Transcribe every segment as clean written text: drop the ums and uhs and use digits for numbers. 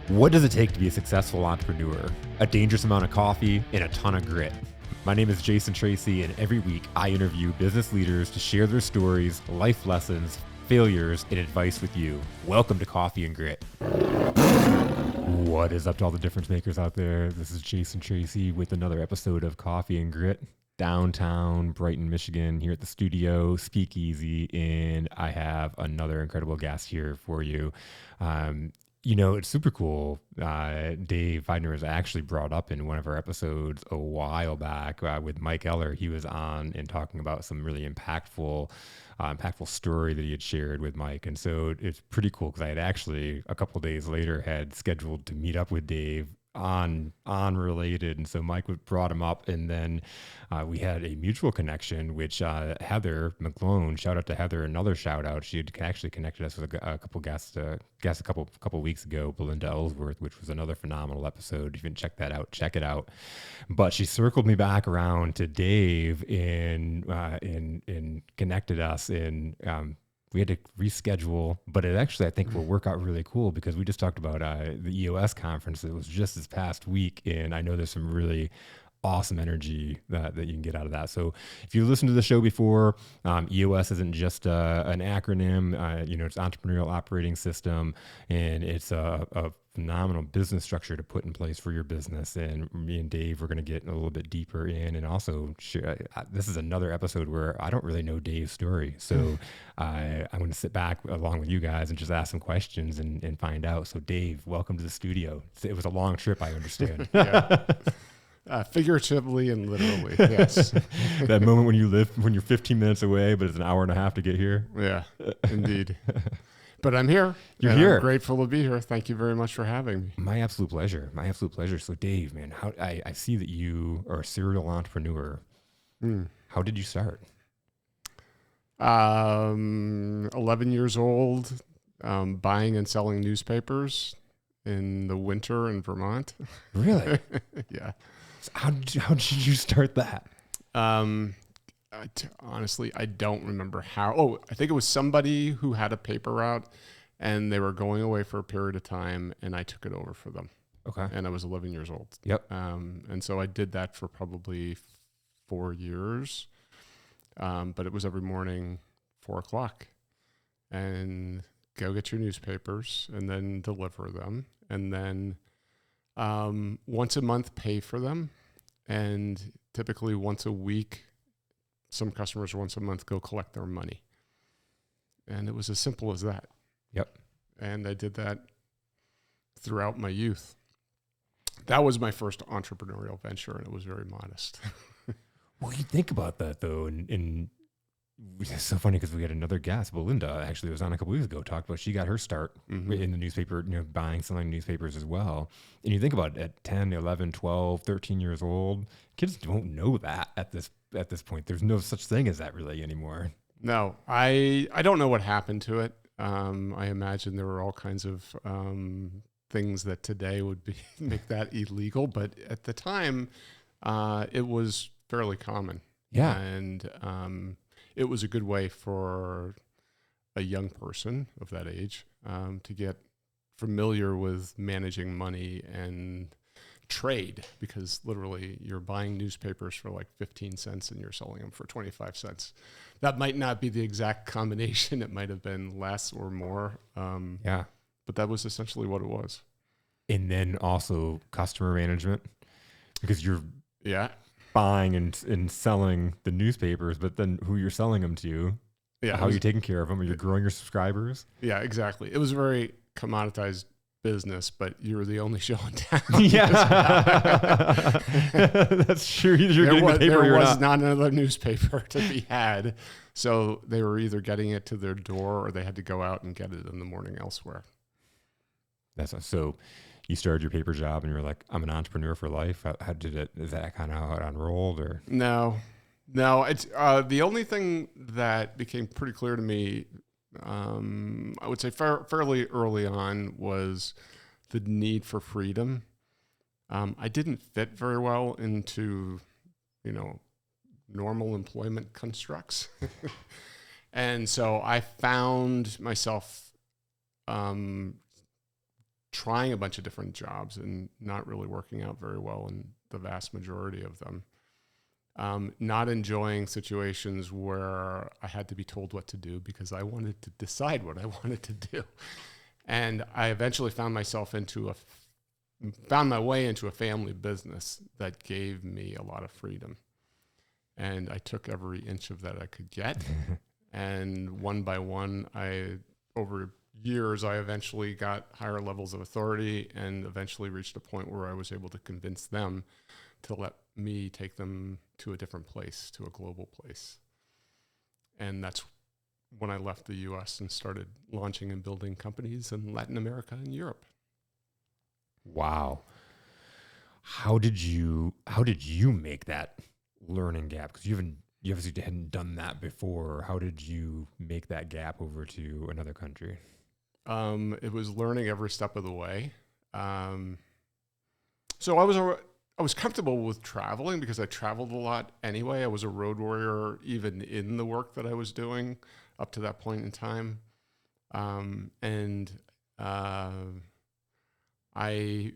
What does it take to be a successful entrepreneur? A dangerous amount of coffee and a ton of grit. My name is Jason Tracy, and every week I interview business leaders to share their stories, life lessons, failures, and advice with you. Welcome to Coffee and Grit. What is up to all the difference makers out there? This is Jason Tracy with another episode of Coffee and Grit, downtown Brighton, Michigan, here at the studio, Speakeasy, and I have another incredible guest here for you. It's super cool. Dave Feidner was actually brought up in one of our episodes a while back with Mike Eller. He was on and talking about some really impactful story that he had shared with Mike. And so it's pretty cool because I had actually a couple days later had scheduled to meet up with Dave on related. And so Mike brought him up, and then we had a mutual connection, which Heather McGlone, shout out to Heather, another shout out. She had actually connected us with a couple guests a couple weeks ago, Belinda Ellsworth, which was another phenomenal episode. If you didn't check that out, check it out. But she circled me back around to Dave and connected us, and we had to reschedule, but it actually, I think, will work out really cool because we just talked about the EOS conference that was just this past week, and I know there's some really awesome energy that you can get out of that. So if you listened to the show before, EOS isn't just an acronym. It's Entrepreneurial Operating System, and it's a phenomenal business structure to put in place for your business. And me and Dave, we're going to get a little bit deeper in, and also this is another episode where I don't really know Dave's story. So I'm going to sit back along with you guys and just ask some questions and find out. So Dave, welcome to the studio. It was a long trip, I understand. Yeah. Figuratively and literally, yes. That moment when you're 15 minutes away, but it's an hour and a half to get here. Yeah, indeed. But I'm here. You're here. I'm grateful to be here. Thank you very much for having me. My absolute pleasure. So Dave, man, I see that you are a serial entrepreneur. How did you start? 11 years old, buying and selling newspapers in the winter in Vermont. Really? Yeah. So how did you start that? Honestly, I don't remember how. Oh, I think it was somebody who had a paper route, and they were going away for a period of time, and I took it over for them. Okay. And I was 11 years old. Yep. And so I did that for probably 4 years. But it was every morning, 4:00, and go get your newspapers and then deliver them. And then once a month, pay for them. And typically once a week, some customers once a month go collect their money. And it was as simple as that. Yep. And I did that throughout my youth. That was my first entrepreneurial venture, and it was very modest. Well, you think about that, though, and it's so funny because we had another guest, Belinda, actually, was on a couple weeks ago, talked about she got her start in the newspaper, buying, selling newspapers as well. And you think about it, at 10, 11, 12, 13 years old, kids don't know that at this point. There's no such thing as that really anymore. No, I don't know what happened to it. I imagine there were all kinds of things that today would make that illegal, but at the time, it was fairly common. Yeah. And it was a good way for a young person of that age to get familiar with managing money and trade, because literally you're buying newspapers for like 15 cents and you're selling them for 25 cents. That might not be the exact combination. It might have been less or more. Yeah. But that was essentially what it was. And then also customer management, because you're buying and selling the newspapers, but then who you're selling them to, how you're taking care of them, or you're growing your subscribers. Yeah, exactly. It was a very commoditized business, but you were the only show in town. Yeah, that's true. Either you're getting the paper or you're not. There was not another newspaper to be had, so they were either getting it to their door or they had to go out and get it in the morning elsewhere. So. You started your paper job and you were like, I'm an entrepreneur for life. How did it? Is that kind of how it unrolled, or? No. It's the only thing that became pretty clear to me, I would say fairly early on, was the need for freedom. I didn't fit very well into, normal employment constructs. And so I found myself trying a bunch of different jobs and not really working out very well in the vast majority of them. Not enjoying situations where I had to be told what to do because I wanted to decide what I wanted to do. And I eventually found my way into a family business that gave me a lot of freedom. And I took every inch of that I could get. And one by one, over years, I eventually got higher levels of authority and eventually reached a point where I was able to convince them to let me take them to a different place, to a global place. And that's when I left the US and started launching and building companies in Latin America and Europe. Wow. How did you make that learning gap? Because you obviously hadn't done that before. How did you make that gap over to another country? It was learning every step of the way. So I was comfortable with traveling because I traveled a lot anyway. I was a road warrior even in the work that I was doing up to that point in time. I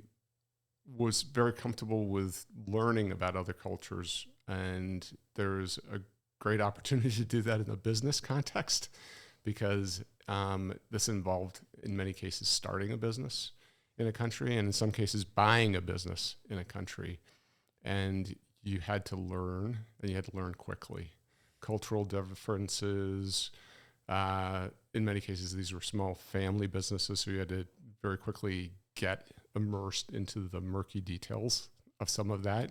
was very comfortable with learning about other cultures, and there's a great opportunity to do that in a business context because this involved, in many cases, starting a business in a country, and in some cases, buying a business in a country. And you had to learn, and you had to learn quickly. Cultural differences. In many cases, these were small family businesses, so you had to very quickly get immersed into the murky details of some of that.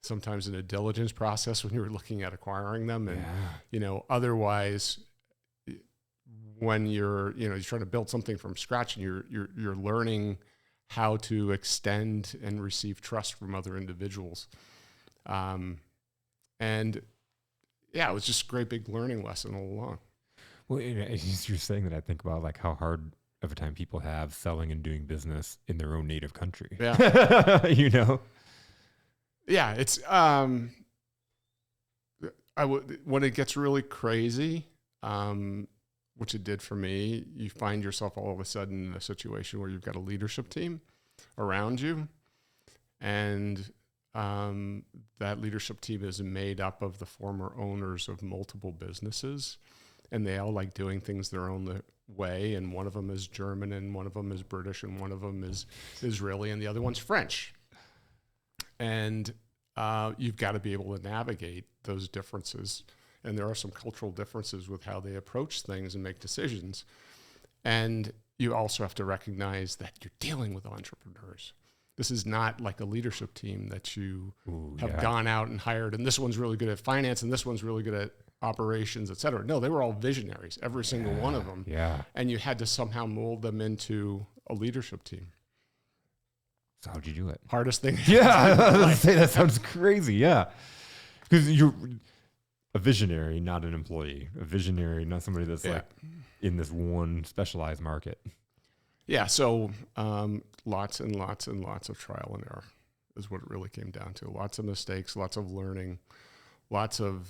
Sometimes in a diligence process when you were looking at acquiring them, and otherwise, when you're trying to build something from scratch and you're learning how to extend and receive trust from other individuals. And yeah, it was just a great big learning lesson all along. Well, as you're saying that, I think about like how hard of a time people have selling and doing business in their own native country. Yeah. Yeah, it's, when it gets really crazy, which it did for me, you find yourself all of a sudden in a situation where you've got a leadership team around you. And that leadership team is made up of the former owners of multiple businesses. And they all like doing things their own way. And one of them is German, and one of them is British, and one of them is Israeli, and the other one's French. And you've got to be able to navigate those differences. And there are some cultural differences with how they approach things and make decisions. And you also have to recognize that you're dealing with entrepreneurs. This is not like a leadership team that you have gone out and hired, and this one's really good at finance, and this one's really good at operations, et cetera. No, they were all visionaries, every single one of them. Yeah. And you had to somehow mold them into a leadership team. So how'd you do it? Hardest thing. Yeah, I was gonna say that sounds crazy. Yeah. Because you're a visionary, not an employee. A visionary, not somebody that's like in this one specialized market. Yeah. So lots and lots and lots of trial and error is what it really came down to. Lots of mistakes, lots of learning, lots of,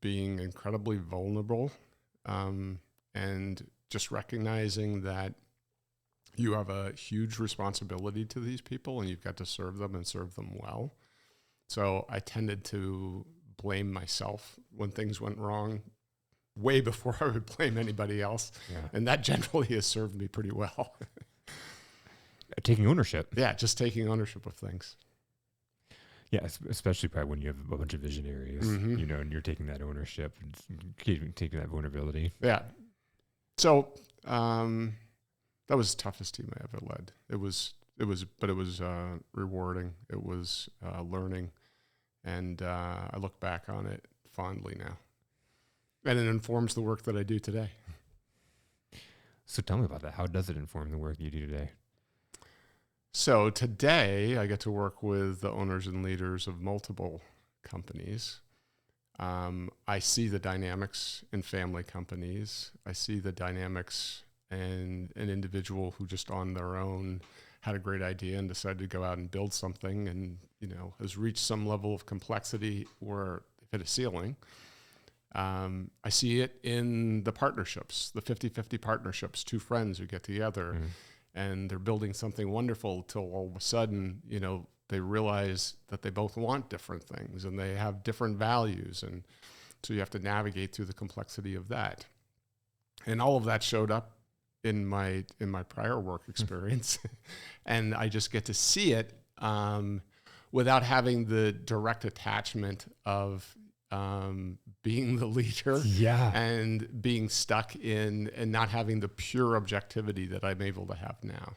being incredibly vulnerable, and just recognizing that you have a huge responsibility to these people and you've got to serve them and serve them well. So I tended to blame myself when things went wrong way before I would blame anybody else. Yeah. And that generally has served me pretty well. Taking ownership. Yeah, just taking ownership of things. Yeah, especially probably when you have a bunch of visionaries, and you're taking that ownership and taking that vulnerability. Yeah. So that was the toughest team I ever led. It was rewarding. It was learning, and I look back on it fondly now, and it informs the work that I do today. So tell me about that. How does it inform the work you do today? So today I get to work with the owners and leaders of multiple companies. I see the dynamics in family companies. I see the dynamics in an individual who just on their own had a great idea and decided to go out and build something and, has reached some level of complexity where they've hit a ceiling. I see it in the partnerships, the 50-50 partnerships, two friends who get together and they're building something wonderful till all of a sudden, they realize that they both want different things and they have different values. And so you have to navigate through the complexity of that. And all of that showed up in my prior work experience. And I just get to see it without having the direct attachment of being the leader and being stuck in and not having the pure objectivity that I'm able to have now.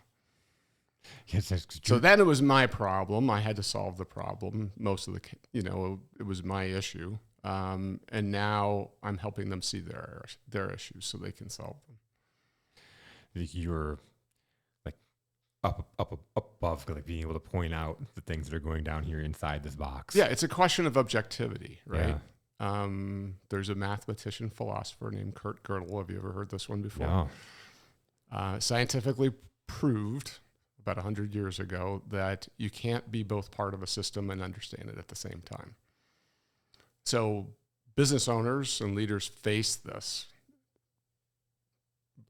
Yes, that's true. So then it was my problem. I had to solve the problem. Most of it was my issue. And now I'm helping them see their issues so they can solve them. You're like up above, like being able to point out the things that are going down here inside this box. Yeah, it's a question of objectivity, right? Yeah. There's a mathematician philosopher named Kurt Gödel. Have you ever heard this one before? No. Scientifically proved about 100 years ago that you can't be both part of a system and understand it at the same time. So business owners and leaders face this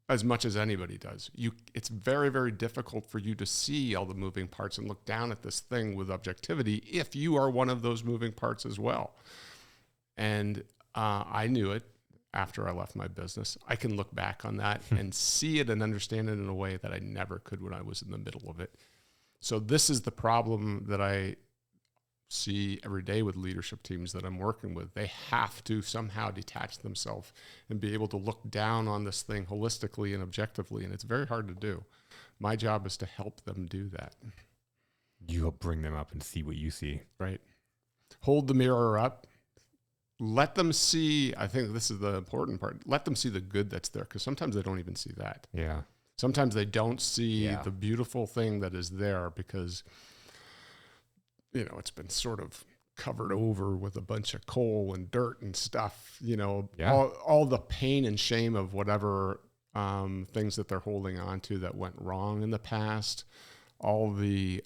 as much as anybody does. It's very, very difficult for you to see all the moving parts and look down at this thing with objectivity if you are one of those moving parts as well. And I knew it after I left my business. I can look back on that and see it and understand it in a way that I never could when I was in the middle of it. So this is the problem that I see every day with leadership teams that I'm working with. They have to somehow detach themselves and be able to look down on this thing holistically and objectively, and it's very hard to do. My job is to help them do that. You help bring them up and see what you see. Right. Hold the mirror up. Let them see, I think this is the important part, let them see the good that's there, because sometimes they don't even see that. Yeah. Sometimes they don't see the beautiful thing that is there because it's been sort of covered over with a bunch of coal and dirt and stuff, all the pain and shame of whatever things that they're holding on to that went wrong in the past, all the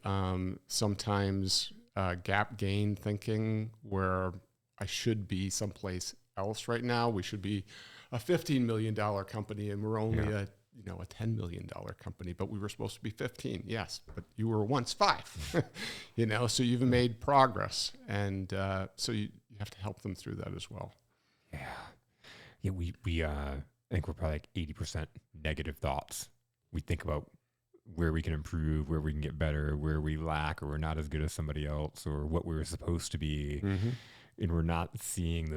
sometimes gap gain thinking where I should be someplace else right now. We should be a $15 million company and we're only a $10 million company, but we were supposed to be 15. Yes, but you were once 5, so you've made progress. And so you have to help them through that as well. Yeah. Yeah. We I think we're probably like 80% negative thoughts. We think about where we can improve, where we can get better, where we lack, or we're not as good as somebody else, or what we were supposed to be. Mm-hmm. And we're not seeing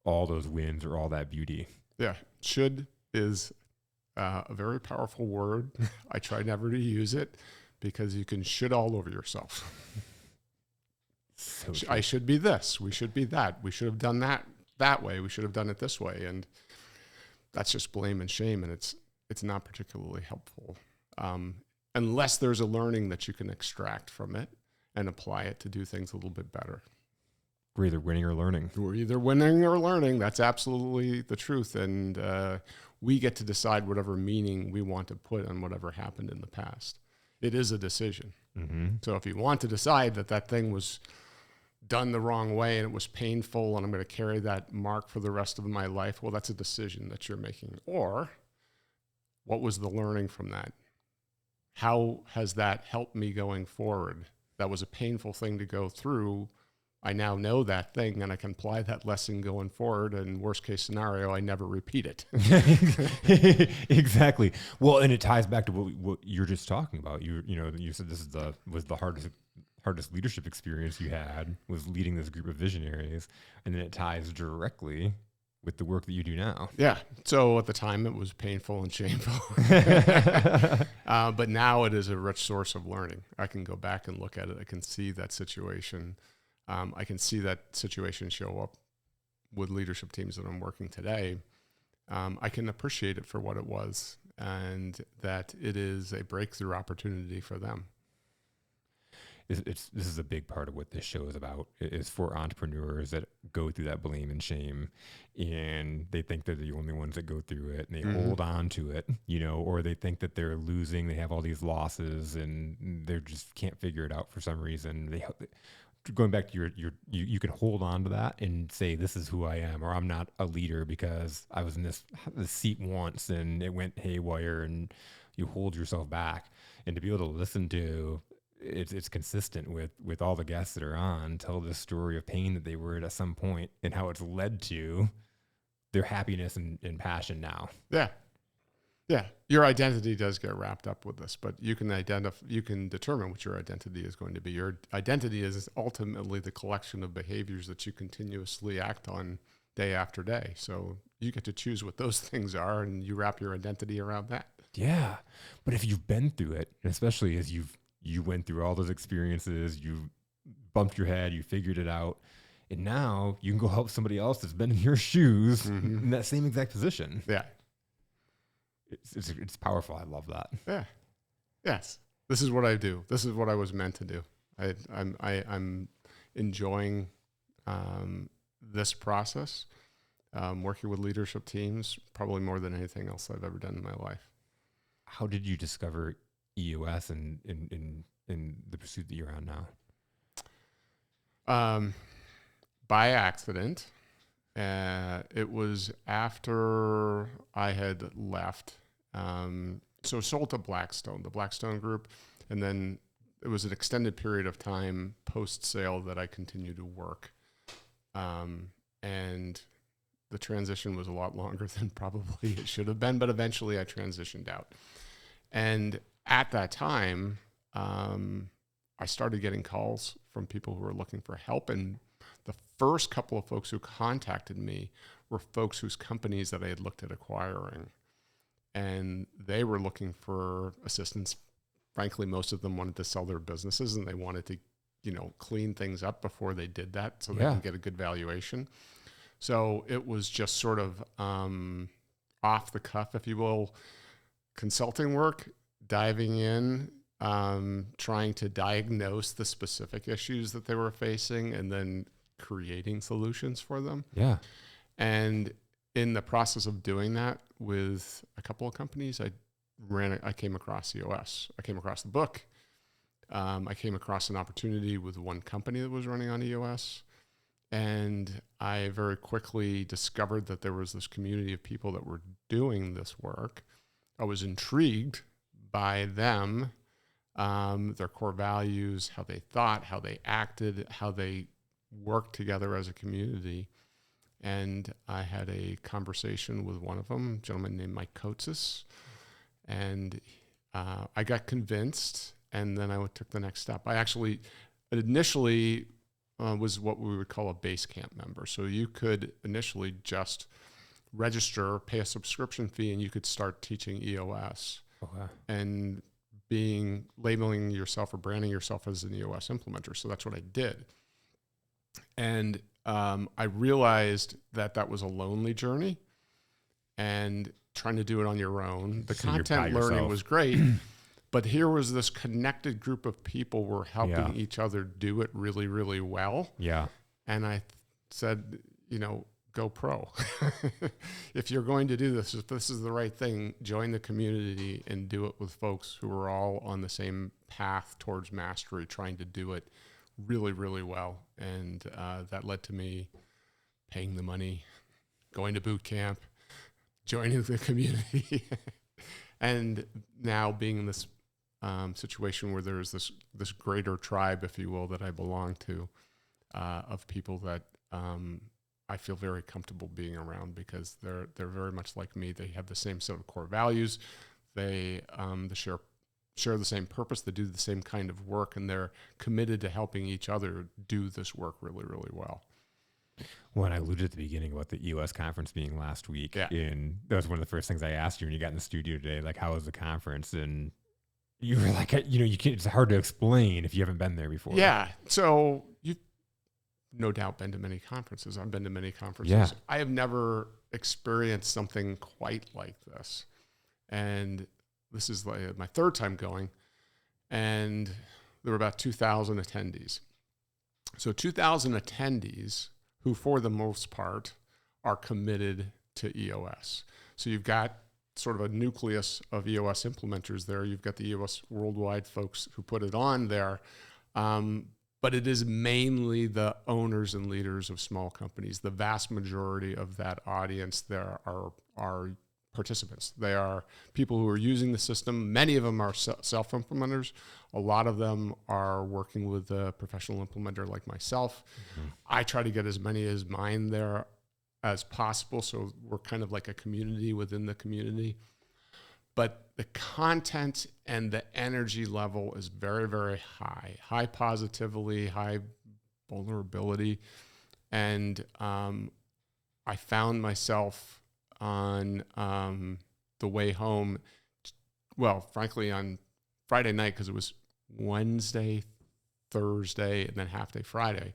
all those wins or all that beauty. Yeah. Should is a very powerful word. I try never to use it because you can shit all over yourself. So I should be this. We should be that. We should have done that way. We should have done it this way. And that's just blame and shame. And it's not particularly helpful unless there's a learning that you can extract from it and apply it to do things a little bit better. We're either winning or learning. We're either winning or learning. That's absolutely the truth. And we get to decide whatever meaning we want to put on whatever happened in the past. It is a decision. Mm-hmm. So if you want to decide that thing was done the wrong way and it was painful and I'm going to carry that mark for the rest of my life, well, that's a decision that you're making. Or what was the learning from that? How has that helped me going forward? That was a painful thing to go through. I now know that thing and I can apply that lesson going forward. And worst case scenario, I never repeat it. Exactly. Well, and it ties back to what you're just talking about. You said this was the hardest leadership experience you had, was leading this group of visionaries. And then it ties directly with the work that you do now. Yeah. So at the time it was painful and shameful, but now it is a rich source of learning. I can go back and look at it. I can see that situation. I can see that situation show up with leadership teams that I'm working today. I can appreciate it for what it was and that it is a breakthrough opportunity for them. This is a big part of what this show is about. It is for entrepreneurs that go through that blame and shame, and they think they're the only ones that go through it, and they hold on to it, or they think that they're losing. They have all these losses, and they just can't figure it out for some reason. Going back to you can hold on to that and say, this is who I am, or I'm not a leader because I was in this seat once and it went haywire and you hold yourself back, and to be able to listen to it's consistent with all the guests that are on tell this story of pain that they were at some point and how it's led to their happiness and passion now. Yeah. Yeah. Your identity does get wrapped up with this, but you can determine what your identity is going to be. Your identity is ultimately the collection of behaviors that you continuously act on day after day. So you get to choose what those things are, and you wrap your identity around that. Yeah. But if you've been through it, and especially as you went through all those experiences, you bumped your head, you figured it out, and now you can go help somebody else that's been in your shoes in that same exact position. Yeah. It's powerful. I love that. Yeah. Yes. This is what I do. This is what I was meant to do. I'm enjoying this process, working with leadership teams, probably more than anything else I've ever done in my life. How did you discover EOS and in the pursuit that you're on now? By accident. It was after I had left. So sold to Blackstone, the Blackstone Group, and then it was an extended period of time post-sale that I continued to work. And the transition was a lot longer than probably it should have been, but eventually I transitioned out. And at that time, I started getting calls from people who were looking for help. And the first couple of folks who contacted me were folks whose companies that I had looked at acquiring. And they were looking for assistance. Frankly, most of them wanted to sell their businesses, and they wanted to, clean things up before they did that so they can get a good valuation. So it was just sort of off the cuff, if you will, consulting work, diving in, trying to diagnose the specific issues that they were facing, and then creating solutions for them. Yeah. And in the process of doing that with a couple of companies, I came across EOS. I came across the book. I came across an opportunity with one company that was running on EOS. And I very quickly discovered that there was this community of people that were doing this work. I was intrigued by them, their core values, how they thought, how they acted, how they worked together as a community. And I had a conversation with one of them, a gentleman named Mike Kotsis, and I got convinced, and then I took the next step. I actually initially was what we would call a base camp member. So you could initially just register, pay a subscription fee, and you could start teaching EOS. Okay. And labeling yourself or branding yourself as an EOS implementer. So that's what I did. And I realized that was a lonely journey, and trying to do it on your own. The content learning was great, but here was this connected group of people were helping each other do it really, really well. Yeah. And I said, go pro. If you're going to do this, if this is the right thing, join the community and do it with folks who are all on the same path towards mastery, trying to do it really, really well. And that led to me paying the money, going to boot camp, joining the community, and now being in this situation where there's this greater tribe, if you will, that I belong to, of people that I feel very comfortable being around, because they're very much like me. They have the same set of core values. They share the same purpose. They do the same kind of work, and they're committed to helping each other do this work really, really well. When I alluded at the beginning about the EOS conference being last week, and that was one of the first things I asked you when you got in the studio today, like, how was the conference? And you were like, you can't, it's hard to explain if you haven't been there before. Yeah. So you've no doubt been to many conferences. I've been to many conferences. Yeah. I have never experienced something quite like this. And this is like my third time going, and there were about 2,000 attendees. So 2,000 attendees who, for the most part, are committed to EOS. So you've got sort of a nucleus of EOS implementers there. You've got the EOS worldwide folks who put it on there. But it is mainly the owners and leaders of small companies. The vast majority of that audience there are participants. They are people who are using the system. Many of them are self-implementers. A lot of them are working with a professional implementer like myself. Mm-hmm. I try to get as many as mine there as possible, so we're kind of like a community within the community. But the content and the energy level is very, very high. High positivity, high vulnerability. And I found myself on the way home, well, frankly, on Friday night, because it was Wednesday, Thursday, and then half day Friday.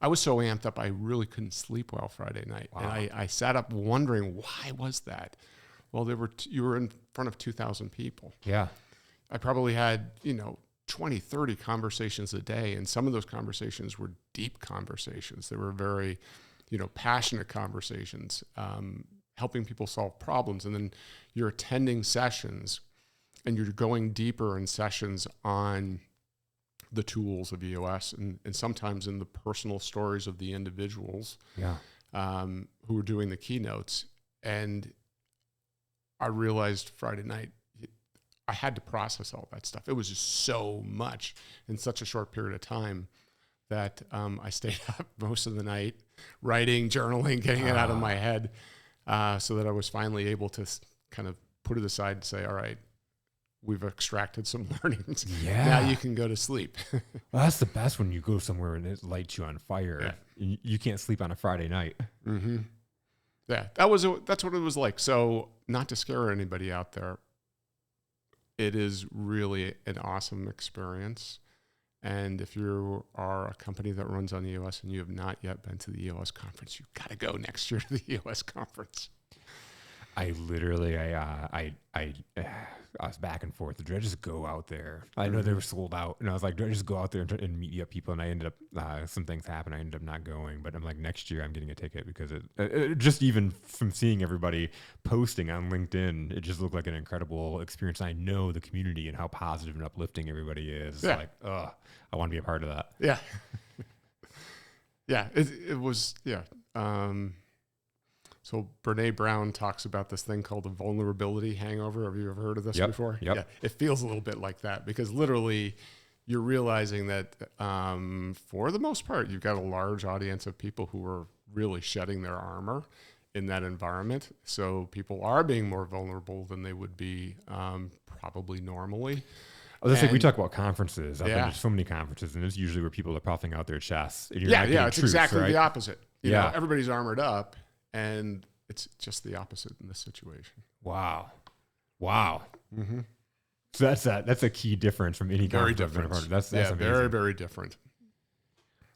I was so amped up, I really couldn't sleep well Friday night. Wow. And I sat up wondering, why was that? Well, you were in front of 2,000 people. Yeah. I probably had, 20, 30 conversations a day. And some of those conversations were deep conversations. They were very, passionate conversations, helping people solve problems. And then you're attending sessions and you're going deeper in sessions on the tools of EOS and sometimes in the personal stories of the individuals who were doing the keynotes. And I realized Friday night, I had to process all that stuff. It was just so much in such a short period of time that I stayed up most of the night writing, journaling, getting it out of my head so that I was finally able to kind of put it aside and say, all right, we've extracted some learnings. Yeah. Now you can go to sleep. Well, that's the best when you go somewhere and it lights you on fire. Yeah. You can't sleep on a Friday night. Mm-hmm. Yeah, that's what it was like. So not to scare anybody out there, it is really an awesome experience. And if you are a company that runs on EOS and you have not yet been to the EOS conference, you've got to go next year to the EOS conference. I literally, I was back and forth. Did I just go out there? I know they were sold out, and I was like, do I just go out there and meet up people? And I ended up, some things happened. I ended up not going, but I'm like, next year I'm getting a ticket because it just even from seeing everybody posting on LinkedIn, it just looked like an incredible experience. I know the community and how positive and uplifting everybody is. Yeah. Like, I want to be a part of that. Yeah. Yeah. It was, yeah. So Brene Brown talks about this thing called the vulnerability hangover. Have you ever heard of this before? Yep. Yeah. It feels a little bit like that because literally you're realizing that for the most part, you've got a large audience of people who are really shedding their armor in that environment. So people are being more vulnerable than they would be probably normally. We talk about conferences. I've been to so many conferences, and it's usually where people are puffing out their chests. And it's truths, exactly right? the opposite. You know, everybody's armored up. And it's just the opposite in this situation. Wow. Mm-hmm. So that's a key difference from any very conference. Different. That's yeah, amazing. Very, very different.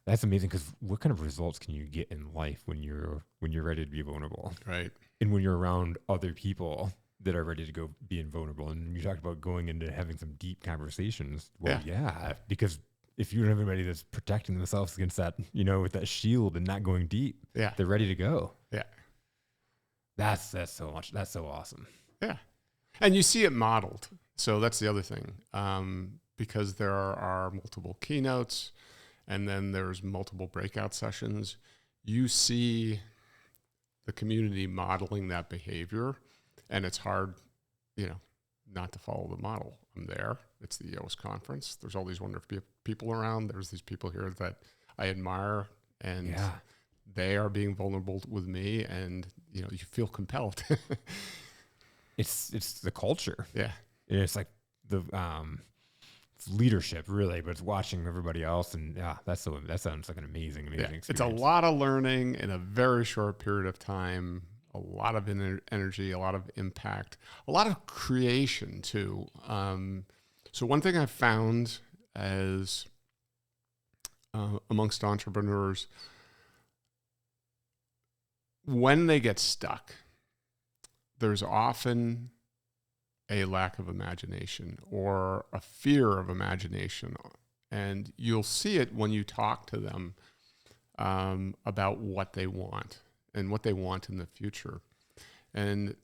That's amazing because what kind of results can you get in life when you're ready to be vulnerable? Right. And when you're around other people that are ready to go being vulnerable. And you talked about going into having some deep conversations. Well, because if you don't have anybody that's protecting themselves against that, with that shield and not going deep, they're ready to go. Yeah. That's so much. That's so awesome. Yeah. And you see it modeled. So that's the other thing. Because there are multiple keynotes and then there's multiple breakout sessions, you see the community modeling that behavior, and it's hard, not to follow the model. I'm there. It's the EOS conference. There's all these wonderful people around. There's these people here that I admire, and they are being vulnerable with me, and you feel compelled. It's the culture. Yeah. It's like the it's leadership really, but it's watching everybody else, and that sounds like an amazing experience. It's a lot of learning in a very short period of time. A lot of energy, a lot of impact, a lot of creation too. So one thing I've found as amongst entrepreneurs, when they get stuck, there's often a lack of imagination or a fear of imagination. And you'll see it when you talk to them about what they want and what they want in the future. And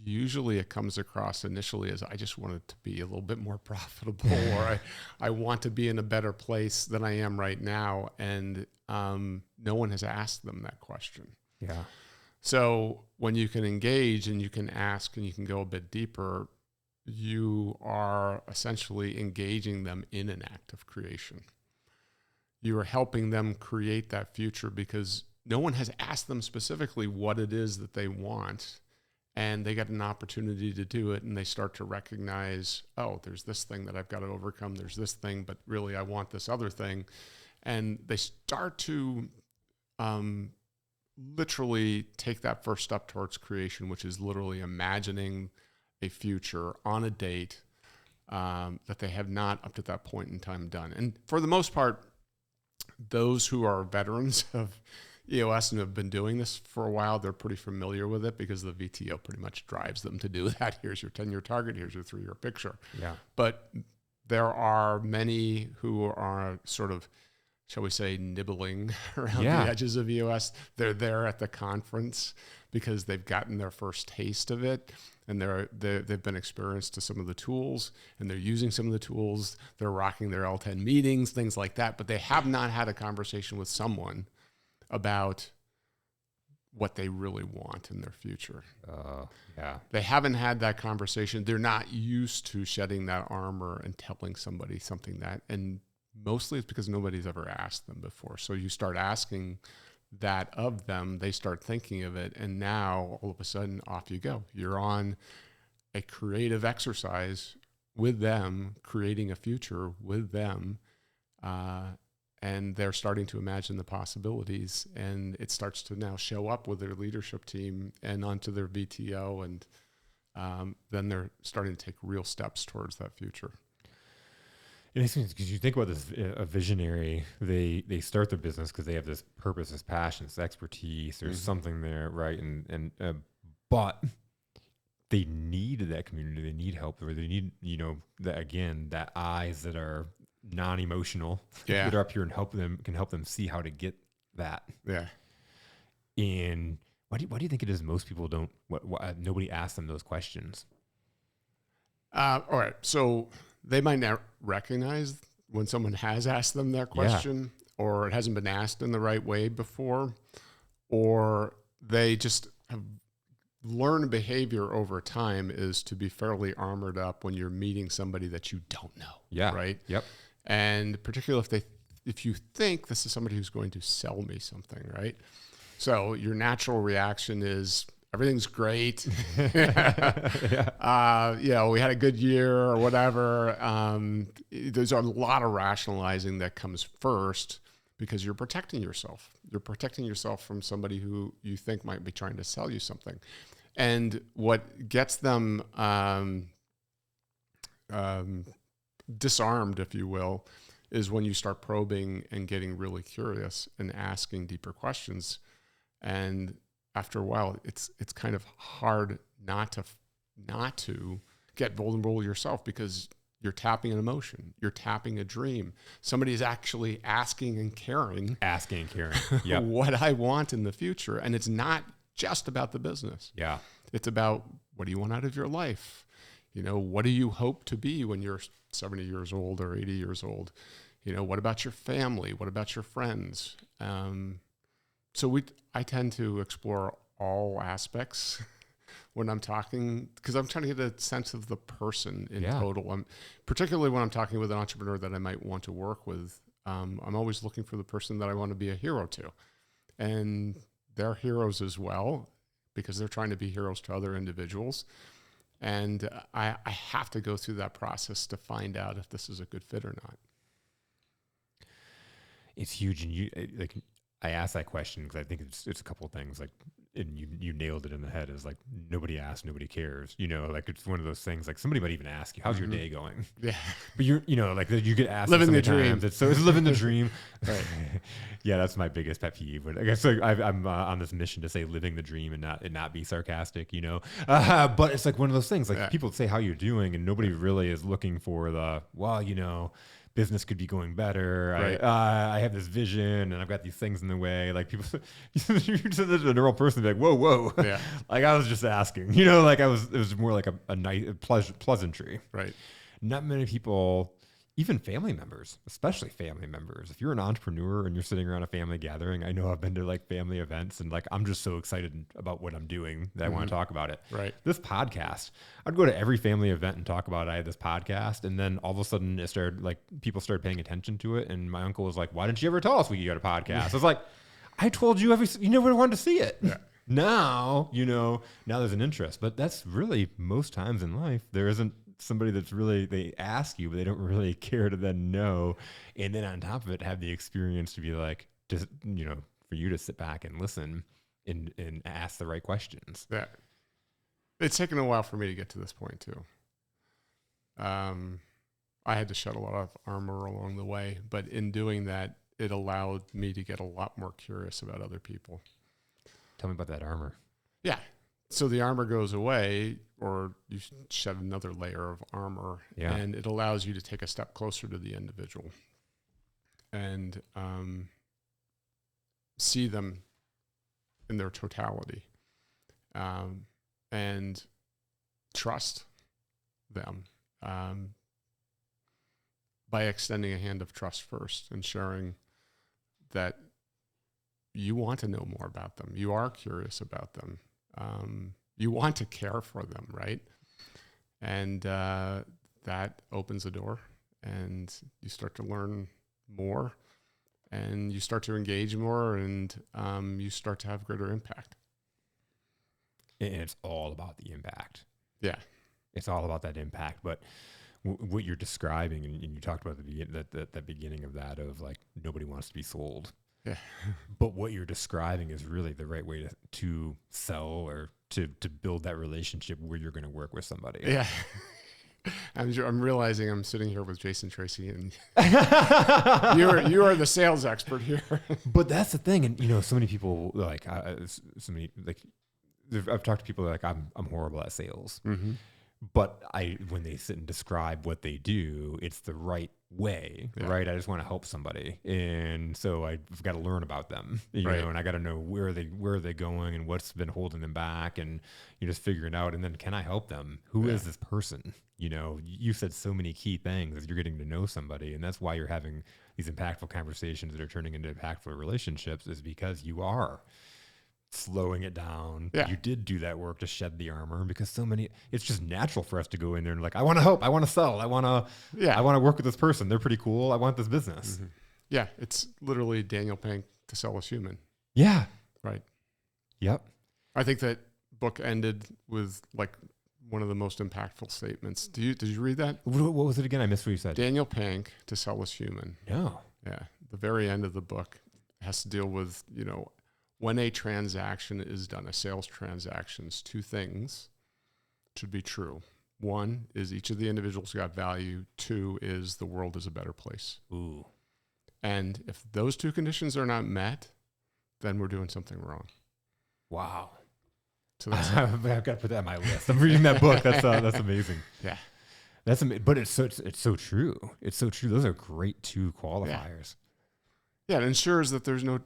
usually it comes across initially as, I just want it to be a little bit more profitable, or I want to be in a better place than I am right now. And no one has asked them that question. Yeah. So when you can engage and you can ask and you can go a bit deeper, you are essentially engaging them in an act of creation. You are helping them create that future because no one has asked them specifically what it is that they want. And they get an opportunity to do it, and they start to recognize, oh, there's this thing that I've got to overcome. There's this thing, but really I want this other thing. And they start to literally take that first step towards creation, which is literally imagining a future on a date that they have not up to that point in time done. And for the most part, those who are veterans of EOS and have been doing this for a while, they're pretty familiar with it because the VTO pretty much drives them to do that. Here's your 10-year target. Here's your 3-year picture. Yeah. But there are many who are sort of, shall we say, nibbling around the edges of EOS. They're there at the conference because they've gotten their first taste of it, and they've been experienced to some of the tools, and they're using some of the tools. They're rocking their L10 meetings, things like that, but they have not had a conversation with someone about what they really want in their future. They haven't had that conversation. They're not used to shedding that armor and telling somebody something that, and mostly it's because nobody's ever asked them before. So you start asking that of them, they start thinking of it, and now all of a sudden off you go. You're on a creative exercise with them, creating a future with them, and they're starting to imagine the possibilities, and it starts to now show up with their leadership team and onto their VTO, and then they're starting to take real steps towards that future. Because you think about this, a visionary, they start their business because they have this purpose, this passion, this expertise. There's something there, right? But they need that community. They need help, or they need, that eyes that are non-emotional that are up here and can help them see how to get that. Yeah. And why do you think it is most people don't? Nobody asks them those questions. All right, so they might not recognize when someone has asked them that question, or it hasn't been asked in the right way before, or they just have learned behavior over time is to be fairly armored up when you're meeting somebody that you don't know. Yeah. Right. Yep. And particularly if you think this is somebody who's going to sell me something, right? So your natural reaction is, everything's great. We had a good year or whatever. There's a lot of rationalizing that comes first because you're protecting yourself. You're protecting yourself from somebody who you think might be trying to sell you something. And what gets them disarmed, if you will, is when you start probing and getting really curious and asking deeper questions. And after a while, it's kind of hard not to get vulnerable yourself because you're tapping an emotion, you're tapping a dream. Somebody is actually asking and caring Yep. what I want in the future. And it's not just about the business. Yeah. It's about, what do you want out of your life? What do you hope to be when you're 70 years old or 80 years old? What about your family? What about your friends? So I tend to explore all aspects when I'm talking, because I'm trying to get a sense of the person in total. Particularly when I'm talking with an entrepreneur that I might want to work with, I'm always looking for the person that I want to be a hero to. And they're heroes as well, because they're trying to be heroes to other individuals. And I have to go through that process to find out if this is a good fit or not. It's huge. And I asked that question because I think it's a couple of things, and you nailed it in the head. Is nobody asks, nobody cares. It's one of those things. Somebody might even ask you, "How's your day going?" Yeah, but you get asked living the dream. Times. It's living the dream. Right. Yeah, that's my biggest pet peeve. But I guess I'm on this mission to say living the dream and not be sarcastic. But it's one of those things. People say how you're doing, and nobody really is looking for the business could be going better. Right. I have this vision and I've got these things in the way. People, you said this to a neural person, be like, whoa. Yeah. I was just asking, it was more like a nice pleasantry. Right. Not many people even family members, especially family members. If you're an entrepreneur and you're sitting around a family gathering, I know I've been to like family events and like I'm just so excited about what I'm doing that I want to talk about it. Right. This podcast, I'd go to every family event and talk about I had this podcast, and then all of a sudden it started like people started paying attention to it, and my uncle was like, "Why didn't you ever tell us we got a podcast?" I was like, "I told you you never wanted to see it." Yeah. Now, now there's an interest, but that's really most times in life there isn't somebody that's really, they ask you, but they don't really care to then know. And then on top of it, have the experience to be like, just, for you to sit back and listen and ask the right questions. Yeah. It's taken a while for me to get to this point too. I had to shed a lot of armor along the way, but in doing that, it allowed me to get a lot more curious about other people. Tell me about that armor. Yeah. So the armor goes away, or you shed another layer of armor, and it allows you to take a step closer to the individual and see them in their totality, and trust them by extending a hand of trust first and sharing that you want to know more about them. You are curious about them. You want to care for them, right? And that opens a door, and you start to learn more, and you start to engage more, and you start to have greater impact. And it's all about the impact. Yeah. It's all about that impact. But what you're describing, and you talked about the beginning of that, of like, nobody wants to be sold. Yeah. But what you're describing is really the right way to sell or to build that relationship where you're going to work with somebody. Yeah. I'm realizing I'm sitting here with Jason Tracy, and you are the sales expert here. But that's the thing. And, so many people like, I've talked to people like, I'm horrible at sales. Mm-hmm. But when they sit and describe what they do, it's the right way, right? I just want to help somebody, and so I've got to learn about them, and I got to know where are they going and what's been holding them back, and you're just figuring out. And then, can I help them? Who is this person? You said so many key things as you're getting to know somebody, and that's why you're having these impactful conversations that are turning into impactful relationships, is because you are slowing it down. Yeah. You did do that work to shed the armor, because it's just natural for us to go in there and like, I want to help, I want to sell, I want to work with this person. They're pretty cool. I want this business. Mm-hmm. Yeah. It's literally Daniel Pink to sell us human. Yeah. Right. Yep. I think that book ended with like one of the most impactful statements. Did you read that? What was it again? I missed what you said. Daniel Pink to sell us human. No. Yeah. The very end of the book has to deal with, when a transaction is done, a sales transactions, two things should be true. One is each of the individuals got value. Two is the world is a better place. Ooh. And if those two conditions are not met, then we're doing something wrong. Wow. So that's I've got to put that on my list. I'm reading that book. That's amazing. Yeah. That's amazing. But it's so true. It's so true. Those are great two qualifiers. Yeah, it ensures that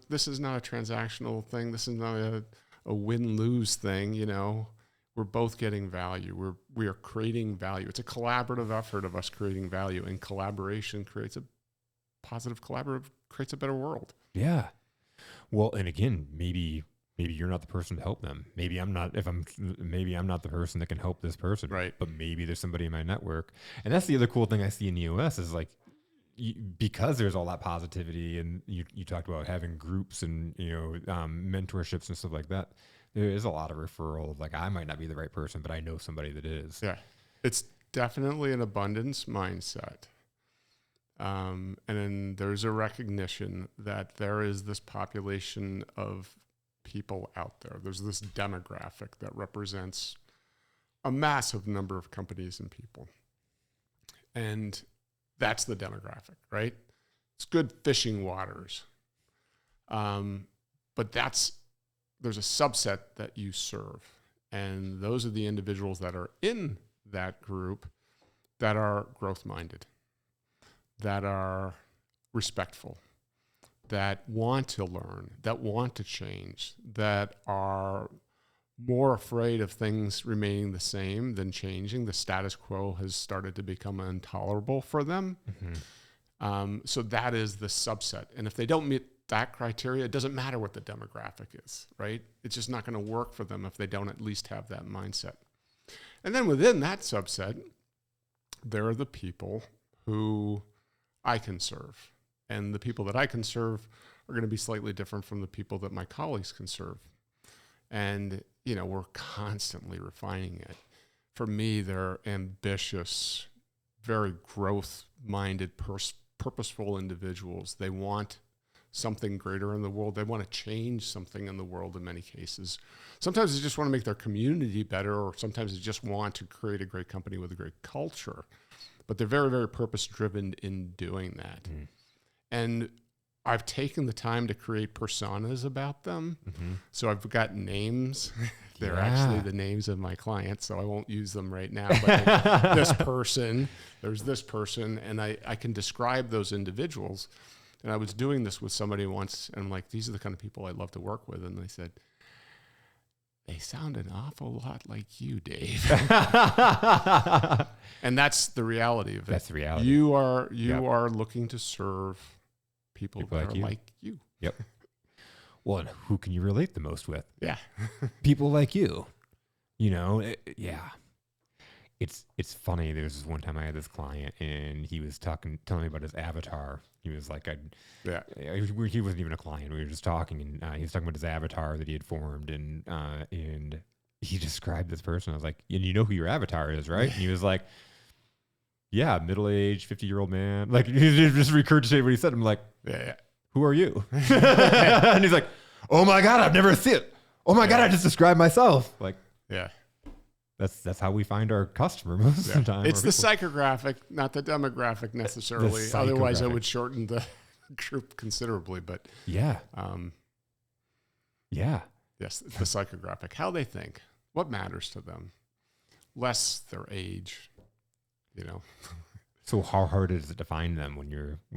this is not a transactional thing. This is not a win-lose thing, We're both getting value. We are creating value. It's a collaborative effort of us creating value, and collaboration creates a better world. Yeah. Well, and again, maybe you're not the person to help them. Maybe I'm not the person that can help this person. Right. But maybe there's somebody in my network. And that's the other cool thing I see in EOS is like, because there's all that positivity, and you talked about having groups and mentorships and stuff like that, there is a lot of referral of like, I might not be the right person, but I know somebody that is. Yeah, it's definitely an abundance mindset, and then there's a recognition that there is this population of people out there. There's this demographic that represents a massive number of companies and people, and that's the demographic, right? It's good fishing waters. But there's a subset that you serve. And those are the individuals that are in that group that are growth-minded, that are respectful, that want to learn, that want to change, that are more afraid of things remaining the same than changing. The status quo has started to become intolerable for them. So that is the subset. And if they don't meet that criteria, it doesn't matter what the demographic is, right? It's just not going to work for them if they don't at least have that mindset. And then within that subset, there are the people who I can serve. And the people that I can serve are going to be slightly different from the people that my colleagues can serve. And, we're constantly refining it. For me, they're ambitious, very growth-minded, purposeful individuals. They want something greater in the world. They want to change something in the world in many cases. Sometimes they just want to make their community better, or sometimes they just want to create a great company with a great culture. But they're very, very purpose-driven in doing that. And I've taken the time to create personas about them. So I've got names. They're actually the names of my clients, so I won't use them right now. But this person, there's this person, and I can describe those individuals. And I was doing this with somebody once, and I'm like, these are the kind of people I'd love to work with. And they said, they sound an awful lot like you, Dave. And that's the reality of it. That's the reality. You are looking to serve people that like are you. like you. Yep. Well, and who can you relate the most with? Yeah. People like you. It's funny. There was this one time I had this client, and he was telling me about his avatar. He was like, he wasn't even a client. We were just talking, and he was talking about his avatar that he had formed, and he described this person. I was like, and you know who your avatar is, right? And he was like, yeah, middle-aged, 50-year-old man. Like, he just regurgitated what he said. I'm like, Yeah. who are you? And he's like, oh my God, I've never seen it. Oh my God, I just described myself. Like, Yeah. That's how we find our customer most of the time. It's the psychographic, not the demographic necessarily. Otherwise, it would shorten the group considerably. But yeah. Yes, the psychographic, how they think, what matters to them, less their age, So how hard is it to find them when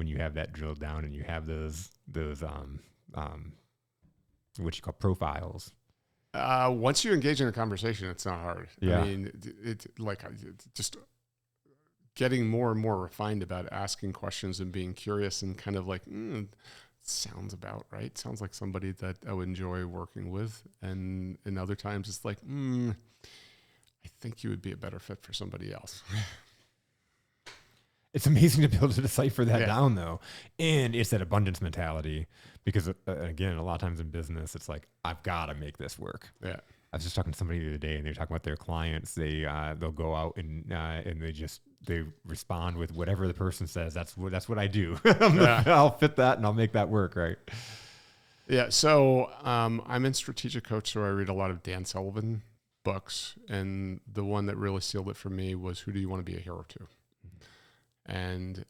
you have that drilled down and you have those what you call profiles? Once you engage in a conversation, it's not hard. Yeah. I mean, it's just getting more and more refined about asking questions and being curious and kind of like, sounds about right. Sounds like somebody that I would enjoy working with. And in other times it's like, I think you would be a better fit for somebody else. It's amazing to be able to decipher that down, though. And it's that abundance mentality because, again, a lot of times in business, it's like, I've got to make this work. Yeah. I was just talking to somebody the other day, and they're talking about their clients. They'll go out and they respond with whatever the person says. That's what I do. I'll fit that and I'll make that work, right? Yeah. So I'm in strategic coach, so I read a lot of Dan Sullivan books, and the one that really sealed it for me was Who Do You Want to Be a Hero To? And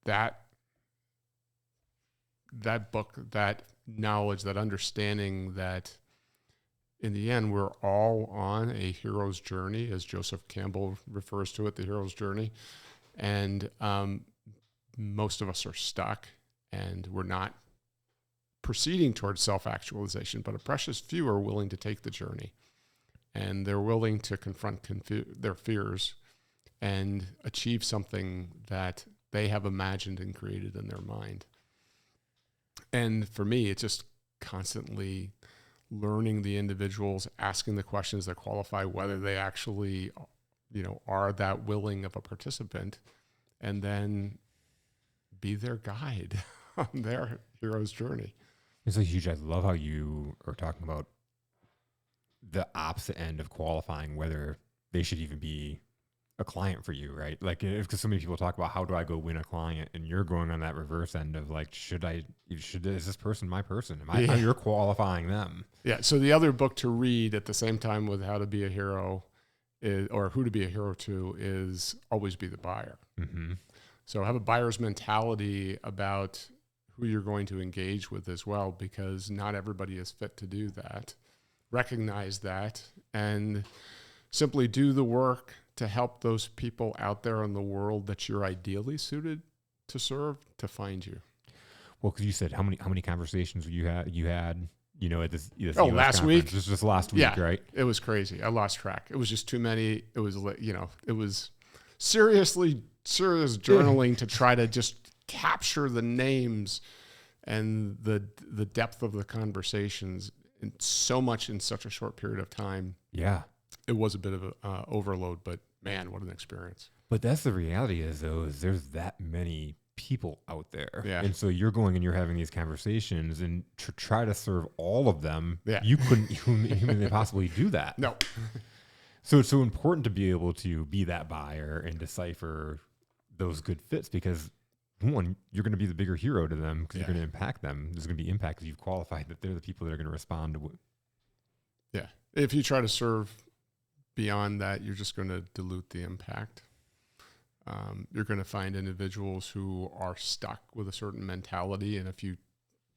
that book, that knowledge, that understanding that in the end, we're all on a hero's journey, as Joseph Campbell refers to it, the hero's journey. And most of us are stuck, and we're not proceeding towards self-actualization, but a precious few are willing to take the journey, and they're willing to confront their fears and achieve something that they have imagined and created in their mind. And for me, it's just constantly learning the individuals, asking the questions that qualify whether they actually, are that willing of a participant, and then be their guide on their hero's journey. It's so huge. I love how you are talking about the opposite end of qualifying whether they should even be a client for you, right? Like, because so many people talk about how do I go win a client, and you're going on that reverse end of like, is this person my person? You're qualifying them. Yeah. So the other book to read at the same time with How to Be a Hero or Who to Be a Hero To is Always Be the Buyer. Mm-hmm. So have a buyer's mentality about who you're going to engage with as well, because not everybody is fit to do that. Recognize that and simply do the work to help those people out there in the world that you're ideally suited to serve to find you. Well, because you said how many conversations you had at this Oh, US last conference. week? This was just last week, Yeah, right? it was crazy. I lost track. It was just too many. It was, it was serious journaling to try to just capture the names and the depth of the conversations and so much in such a short period of time. Yeah. It was a bit of a overload, but man, what an experience. But that's the reality is there's that many people out there. Yeah. And so you're going and you're having these conversations and to try to serve all of them, Yeah. you couldn't humanly possibly do that. No. So it's so important to be able to be that buyer and decipher those good fits because one, you're going to be the bigger hero to them because you're going to impact them. There's going to be impact because you've qualified that they're the people that are going to respond to. Yeah. If you try to serve beyond that, you're just going to dilute the impact. You're going to find individuals who are stuck with a certain mentality. And if you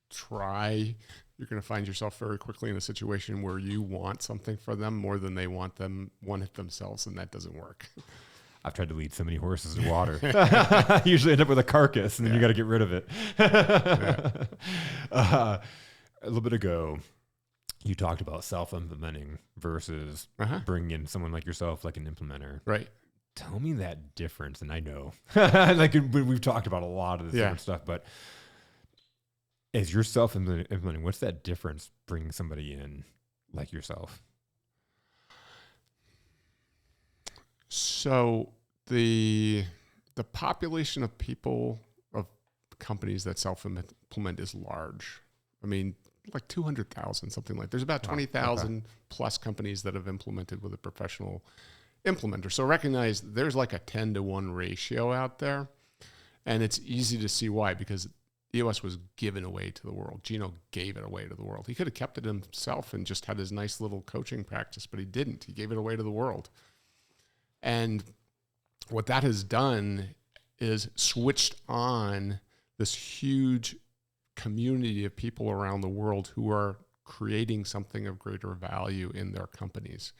try, you're going to find yourself very quickly in a situation where you want something for them more than they want it themselves. And that doesn't work. I've tried to lead so many horses to water. You usually end up with a carcass and then you got to get rid of it. A little bit ago, you talked about self-implementing versus bringing in someone like yourself, like an implementer. Right. Tell me that difference. And I know, like we've talked about a lot of this different stuff, but as you're self-implementing, what's that difference bringing somebody in like yourself? So the population of people, of companies that self-implement is large. I mean, like 200,000, something like. There's about 20,000 plus companies that have implemented with a professional implementer. So recognize there's like a 10-to-1 ratio out there, and it's easy to see why, because EOS was given away to the world. Gino gave it away to the world. He could have kept it himself and just had his nice little coaching practice, but he didn't. He gave it away to the world. And what that has done is switched on this huge community of people around the world who are creating something of greater value in their companies.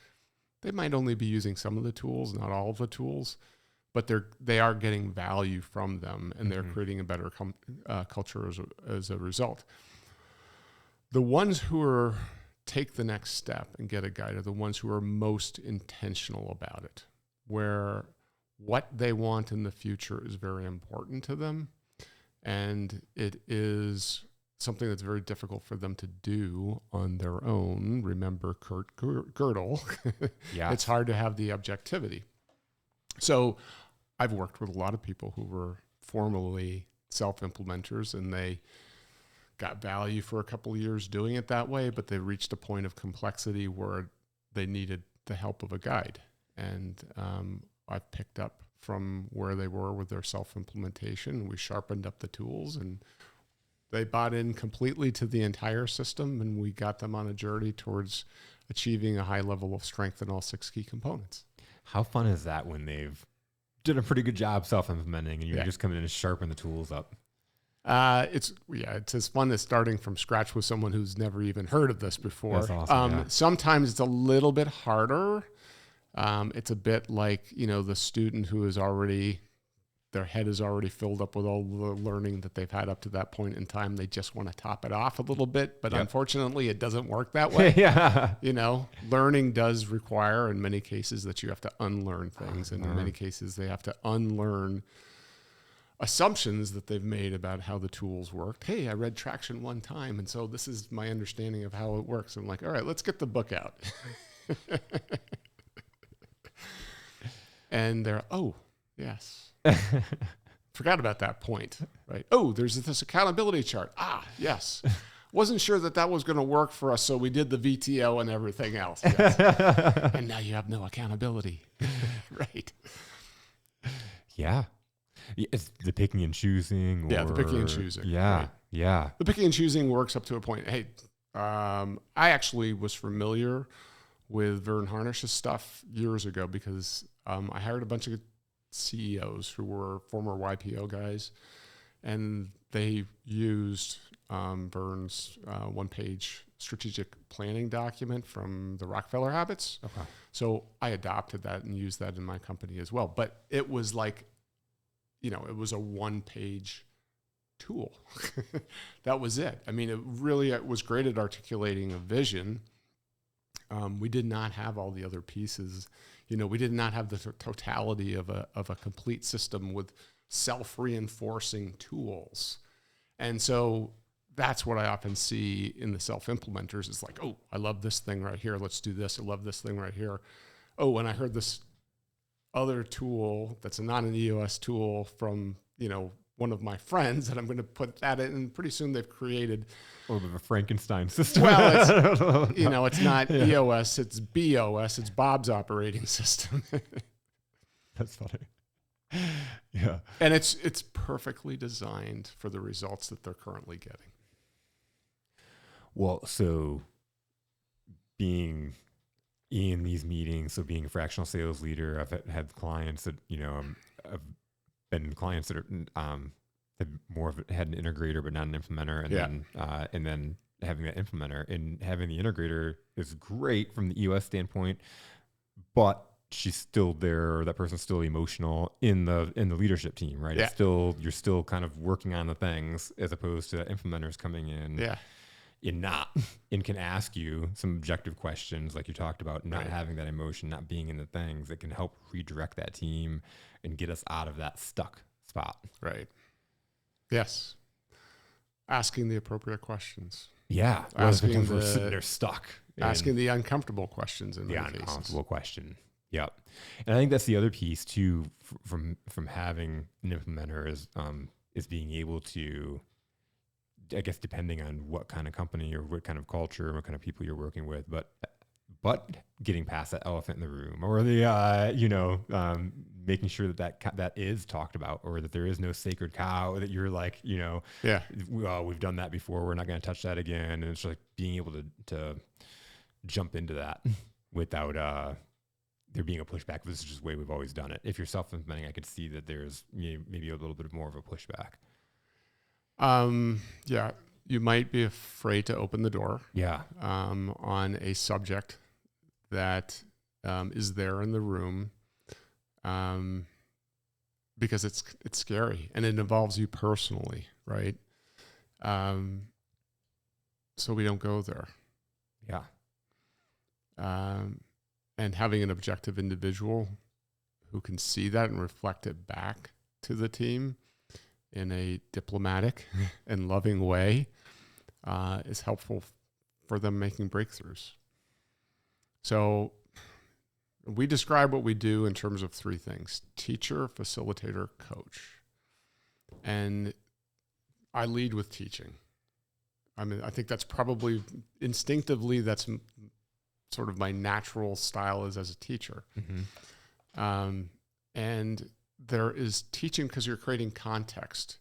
They might only be using some of the tools, not all of the tools, but they are getting value from them, and they're creating a better culture as a result. The ones who take the next step and get a guide are the ones who are most intentional about it, where what they want in the future is very important to them, and it is something that's very difficult for them to do on their own. Remember Kurt Gödel. Yeah. It's hard to have the objectivity. So I've worked with a lot of people who were formerly self-implementers, and they got value for a couple of years doing it that way, but they reached a point of complexity where they needed the help of a guide. And I've picked up from where they were with their self-implementation. We sharpened up the tools, and they bought in completely to the entire system, and we got them on a journey towards achieving a high level of strength in all 6 key components. How fun is that when they've did a pretty good job self-implementing and you're just coming in and sharpen the tools up? It's as fun as starting from scratch with someone who's never even heard of this before. That's awesome, Sometimes it's a little bit harder. It's a bit like, the student who is already, their head is already filled up with all the learning that they've had up to that point in time. They just want to top it off a little bit, but unfortunately it doesn't work that way. Learning does require in many cases that you have to unlearn things. And in many cases they have to unlearn assumptions that they've made about how the tools worked. Hey, I read Traction one time, and so this is my understanding of how it works. I'm like, all right, let's get the book out. And they're, oh, yes. Forgot about that point, right? Oh, there's this accountability chart. Ah, yes. Wasn't sure that was going to work for us, so we did the VTO and everything else. Yes. And now you have no accountability. Right. Yeah. It's the picking and choosing. The picking and choosing. Yeah, right. yeah. The picking and choosing works up to a point. Hey, I actually was familiar with Vern Harnish's stuff years ago because I hired a bunch of CEOs who were former YPO guys, and they used Vern's one-page strategic planning document from the Rockefeller Habits. Okay. So I adopted that and used that in my company as well. But it was like, it was a one-page tool. That was it. I mean, it was great at articulating a vision. We did not have all the other pieces. We did not have the totality of a complete system with self-reinforcing tools. And so that's what I often see in the self-implementers is like, oh, I love this thing right here. Let's do this. I love this thing right here. Oh, and I heard this other tool that's not an EOS tool from, one of my friends, and I'm going to put that in. And pretty soon they've created a little bit of a Frankenstein system. Well, it's not EOS, it's BOS. It's Bob's operating system. That's funny. Yeah. And it's perfectly designed for the results that they're currently getting. Well, so being in these meetings, so being a fractional sales leader, I've had clients that, I've been clients that are have more of had an integrator but not an implementer, and then having that implementer and having the integrator is great from the EOS standpoint, but she's still there, or that person's still emotional in the leadership team, right? Yeah. It's you're still kind of working on the things as opposed to implementers coming in. Yeah. And can ask you some objective questions like you talked about, not having that emotion, not being in the things that can help redirect that team and get us out of that stuck spot. Right. Yes. Asking the appropriate questions. Yeah. Asking we're sitting there stuck. Asking the uncomfortable questions in the many uncomfortable cases. question. Yep. And I think that's the other piece too from having an implementer is being able to, I guess, depending on what kind of company or what kind of culture, what kind of people you're working with, but getting past that elephant in the room, or the making sure that is talked about, or that there is no sacred cow that you're like, we've done that before, we're not going to touch that again, and it's like being able to jump into that without there being a pushback. This is just the way we've always done it. If you're self-implementing, I could see that there's maybe a little bit more of a pushback. You might be afraid to open the door. Yeah. On a subject that is there in the room, because it's scary and it involves you personally, right? So we don't go there. Yeah. And having an objective individual who can see that and reflect it back to the team in a diplomatic and loving way is helpful for them making breakthroughs. So we describe what we do in terms of three things: teacher, facilitator, coach. And I lead with teaching. I mean, I think that's probably instinctively, that's sort of my natural style is as a teacher. Mm-hmm. And there is teaching because you're creating context.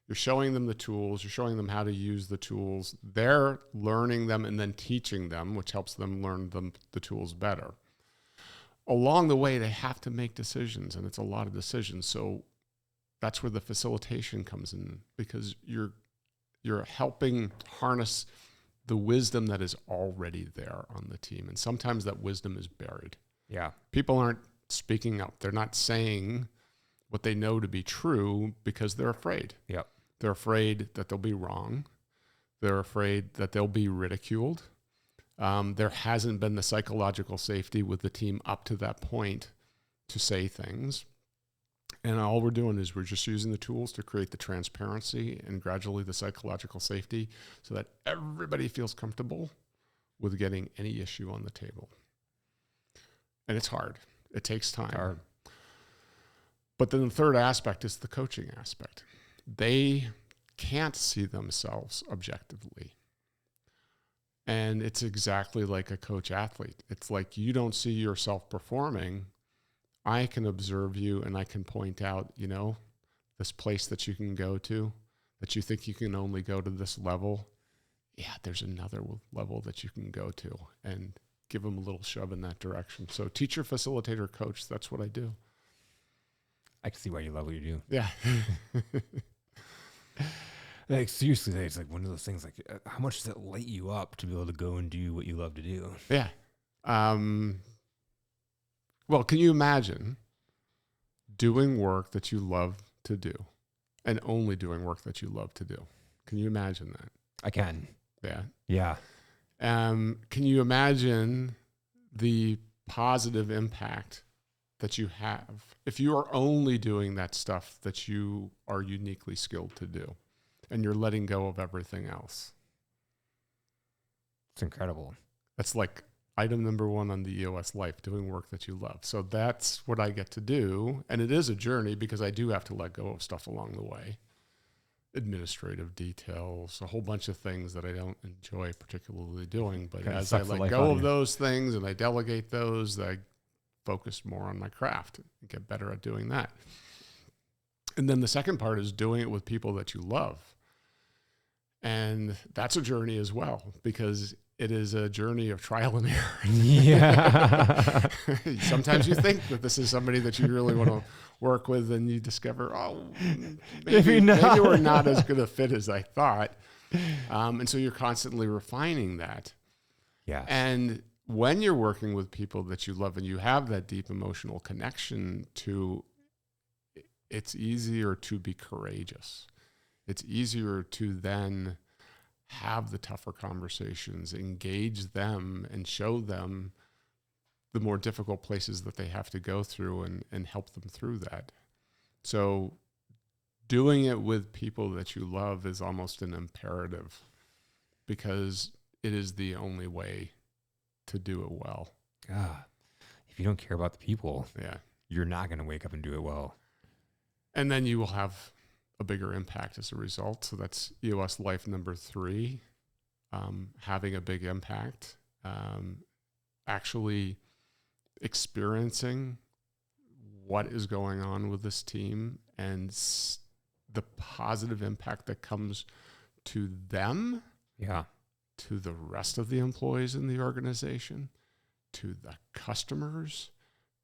You're showing them the tools. You're showing them how to use the tools. They're learning them and then teaching them, which helps them learn the tools better. Along the way, they have to make decisions, and it's a lot of decisions. So that's where the facilitation comes in, because you're helping harness the wisdom that is already there on the team. And sometimes that wisdom is buried. Yeah. People aren't speaking up. They're not saying what they know to be true because they're afraid. Yep. They're afraid that they'll be wrong. They're afraid that they'll be ridiculed. There hasn't been the psychological safety with the team up to that point to say things. And all we're doing is we're just using the tools to create the transparency and gradually the psychological safety so that everybody feels comfortable with getting any issue on the table. And it's hard. It takes time. Hard. But then the third aspect is the coaching aspect. They can't see themselves objectively. And it's exactly like a coach athlete. It's like you don't see yourself performing. I can observe you and I can point out, this place that you can go to, that you think you can only go to this level. Yeah, there's another level that you can go to, and give them a little shove in that direction. So teacher, facilitator, coach, that's what I do. I can see why you love what you do. Yeah. Like, seriously, it's like one of those things, like, how much does it light you up to be able to go and do what you love to do? Yeah. Well, can you imagine doing work that you love to do and only doing work that you love to do. Can you imagine that? I can. Yeah. Yeah. Can you imagine the positive impact that you have if you are only doing that stuff that you are uniquely skilled to do and you're letting go of everything else? It's incredible. That's like item number one on the EOS life, doing work that you love. So that's what I get to do. And it is a journey because I do have to let go of stuff along the way. Administrative details, a whole bunch of things that I don't enjoy particularly doing. But Kinda as I sucks the let life go out of of you. those things and I delegate those, I focus more on my craft and get better at doing that. And then the second part is doing it with people that you love. And that's a journey as well, because it is a journey of trial and error. Yeah. Sometimes you think that this is somebody that you really want to work with, and you discover, oh, Maybe not. maybe we're not as good a fit as I thought. And so you're constantly refining that. Yeah. And when you're working with people that you love and you have that deep emotional connection to, it's easier to be courageous. It's easier to then have the tougher conversations, engage them and show them the more difficult places that they have to go through and help them through that. So doing it with people that you love is almost an imperative because it is the only way to do it well. God, if you don't care about the people, Yeah. you're not going to wake up and do it well. And then you will have a bigger impact as a result. So that's EOS life number 3, having a big impact, actually experiencing what is going on with this team and the positive impact that comes to them, Yeah. to the rest of the employees in the organization, to the customers,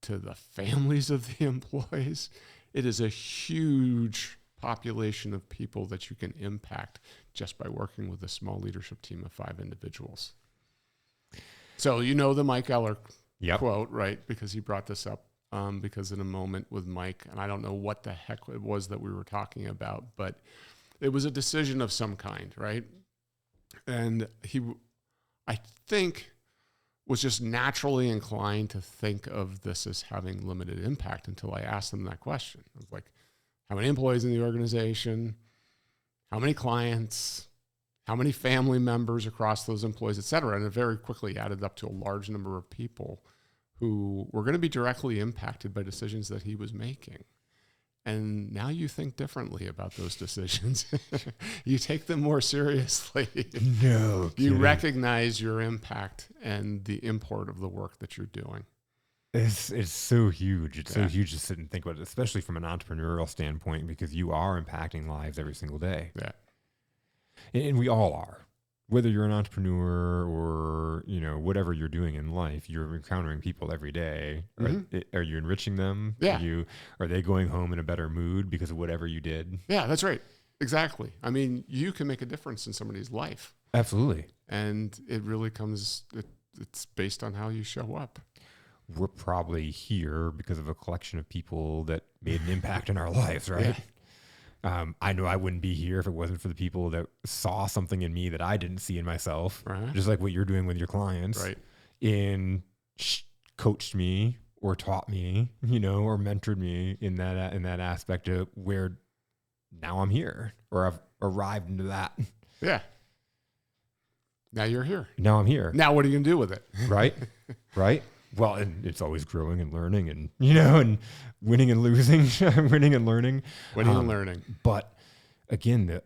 to the families of the employees. It is a huge population of people that you can impact just by working with a small leadership team of 5 individuals. So you know the Mike Eller quote, right? Because he brought this up, because in a moment with Mike, and I don't know what the heck it was that we were talking about, but it was a decision of some kind, right? And he, I think, was just naturally inclined to think of this as having limited impact until I asked him that question. I was like, how many employees in the organization? How many clients? How many family members across those employees, et cetera? And it very quickly added up to a large number of people who were going to be directly impacted by decisions that he was making. And now you think differently about those decisions. You take them more seriously. No You kidding. recognize your impact and the import of the work that you're doing. It's so huge. It's so Yeah. huge to sit and think about it, especially from an entrepreneurial standpoint, because you are impacting lives every single day. Yeah. And we all are. Whether you're an entrepreneur or, whatever you're doing in life, you're encountering people every day. Are you enriching them? Yeah. Are they going home in a better mood because of whatever you did? Yeah, that's right. Exactly. I mean, you can make a difference in somebody's life. Absolutely. And it really it's based on how you show up. We're probably here because of a collection of people that made an impact in our lives, right? Yeah. I know I wouldn't be here if it wasn't for the people that saw something in me that I didn't see in myself, Right. just like what you're doing with your clients, Right. and coached me or taught me, or mentored me in that aspect of where now I'm here, or I've arrived into that. Yeah. Now you're here. Now I'm here. Now what are you going to do with it? Right? Right? Well, and it's always growing and learning and, and winning and losing, winning and learning. Winning and learning. But again,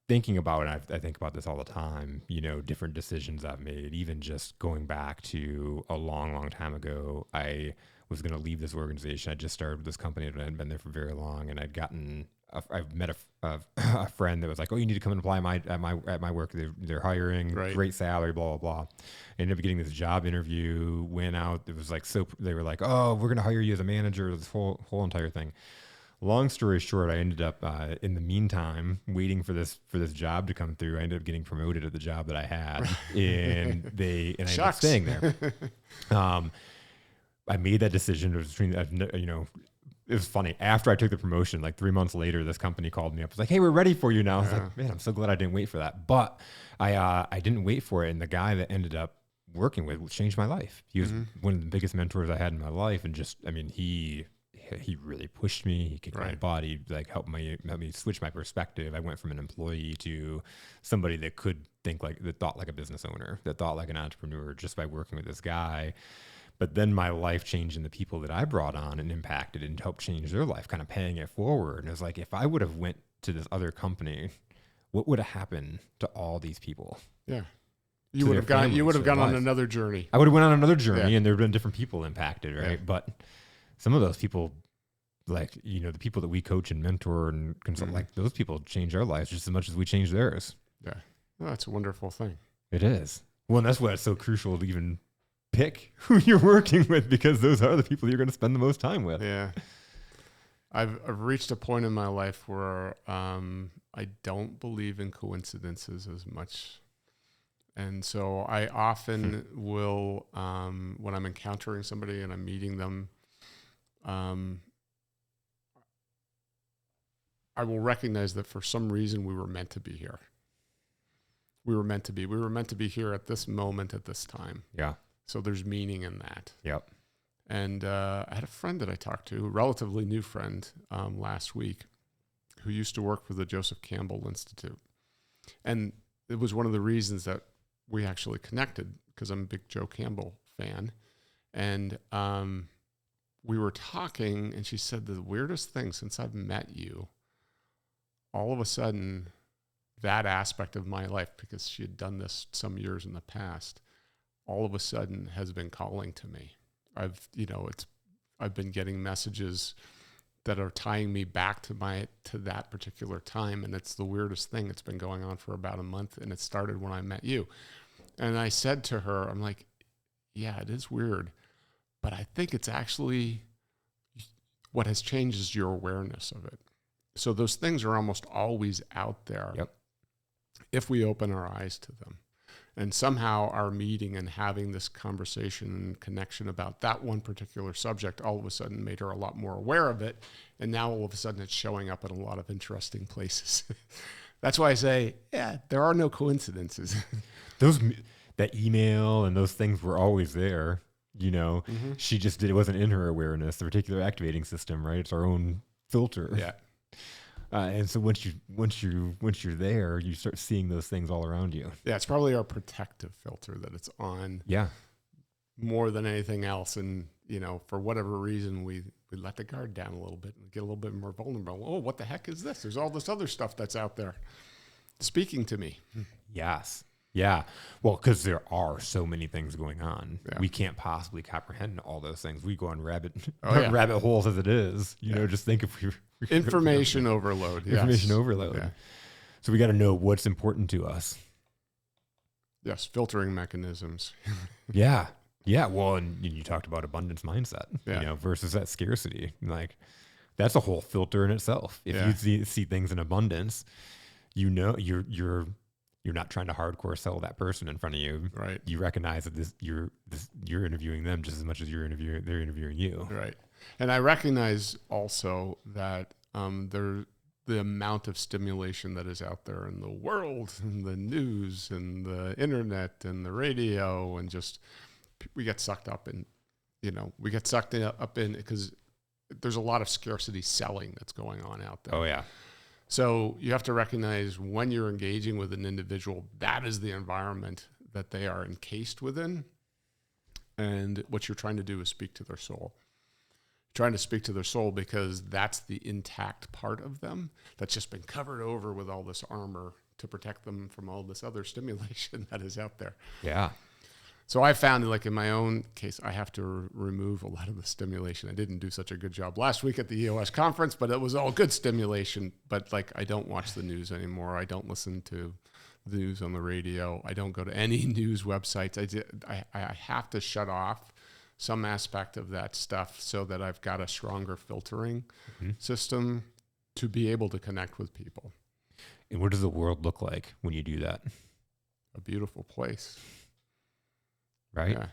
thinking about it, I think about this all the time, different decisions I've made, even just going back to a long, long time ago. I was going to leave this organization. I just started with this company that hadn't been there for very long, and I've met a friend that was like, "Oh, you need to come and apply at my work. They're hiring, Right. Great salary, blah blah blah." I ended up getting this job interview. Went out. It was like they were like, "Oh, we're gonna hire you as a manager." This whole entire thing. Long story short, I ended up in the meantime waiting for this job to come through. I ended up getting promoted at the job that I had, and I ended up staying there. I made that decision between it was funny. After I took the promotion, like 3 months later, this company called me up. It was like, "Hey, we're ready for you now." I was Yeah. like, "Man, I'm so glad I didn't wait for that." But I didn't wait for it, and the guy that ended up working with changed my life. He was one of the biggest mentors I had in my life, and just, I mean, he really pushed me. He kicked my Right. body, like helped me switch my perspective. I went from an employee to somebody that thought like a business owner, that thought like an entrepreneur, just by working with this guy. But then my life changed, and the people that I brought on and impacted and helped change their life, kind of paying it forward. And it was like, if I would have went to this other company, what would have happened to all these people? Yeah. To You would their have gone. You families, would have to their gone on lives. another journey. I would have went on another journey, Yeah. and there would have been different people impacted, right? Yeah. But some of those people, like, the people that we coach and mentor and consult, like, those people change our lives just as much as we change theirs. Yeah. Oh, that's a wonderful thing. It is. Well, and that's why it's so crucial to even pick who you're working with, because those are the people you're going to spend the most time with. Yeah. I've reached a point in my life where I don't believe in coincidences as much. And so I often will, when I'm encountering somebody and I'm meeting them, I will recognize that for some reason we were meant to be here. We were meant to be here at this moment, at this time. Yeah. So there's meaning in that. Yep. And I had a friend that I talked to, a relatively new friend, last week, who used to work for the Joseph Campbell Institute. And it was one of the reasons that we actually connected, because I'm a big Joe Campbell fan. And we were talking, and she said, the weirdest thing since I've met you, all of a sudden, that aspect of my life, because she had done this some years in the past, all of a sudden has been calling to me. I've been getting messages that are tying me back to that particular time. And it's the weirdest thing. It's been going on for about a month, and it started when I met you. And I said to her, I'm like, yeah, it is weird, but I think it's actually what has changed is your awareness of it. So those things are almost always out there. Yep. If we open our eyes to them. And somehow our meeting and having this conversation and connection about that one particular subject all of a sudden made her a lot more aware of it. And now all of a sudden it's showing up in a lot of interesting places. That's why I say, yeah, there are no coincidences. That email and those things were always there. She just it wasn't in her awareness, the reticular activating system, right? It's our own filter. Yeah. And so once you're there, you start seeing those things all around you. Yeah, it's probably our protective filter that it's on. Yeah. More than anything else. And, for whatever reason, we let the guard down a little bit and get a little bit more vulnerable. Oh, what the heck is this? There's all this other stuff that's out there speaking to me. Yes. Yeah. Well, because there are so many things going on. Yeah. We can't possibly comprehend all those things. We go on rabbit holes as it is. Just think if we Information overload. Yes. Information overload. Yeah. So we got to know what's important to us. Yes. Filtering mechanisms. Yeah. Yeah. Well, and you talked about abundance mindset, Yeah. Versus that scarcity. Like, that's a whole filter in itself. If you see things in abundance, you're not trying to hardcore sell that person in front of you. Right. You recognize that you're interviewing them just as much as they're interviewing you. Right. And I recognize also that the amount of stimulation that is out there in the world, and the news and the internet and the radio, and just we get sucked up in, because there's a lot of scarcity selling that's going on out there. Oh yeah. So you have to recognize when you're engaging with an individual, that is the environment that they are encased within. And what you're trying to do is speak to their soul. Trying to speak to their soul, because that's the intact part of them that's just been covered over with all this armor to protect them from all this other stimulation that is out there. Yeah. So I found, like in my own case, I have to remove a lot of the stimulation. I didn't do such a good job last week at the EOS conference, but it was all good stimulation. But like, I don't watch the news anymore. I don't listen to the news on the radio. I don't go to any news websites. I have to shut off some aspect of that stuff so that I've got a stronger filtering system to be able to connect with people. And what does the world look like when you do that? A beautiful place. Right? Yeah.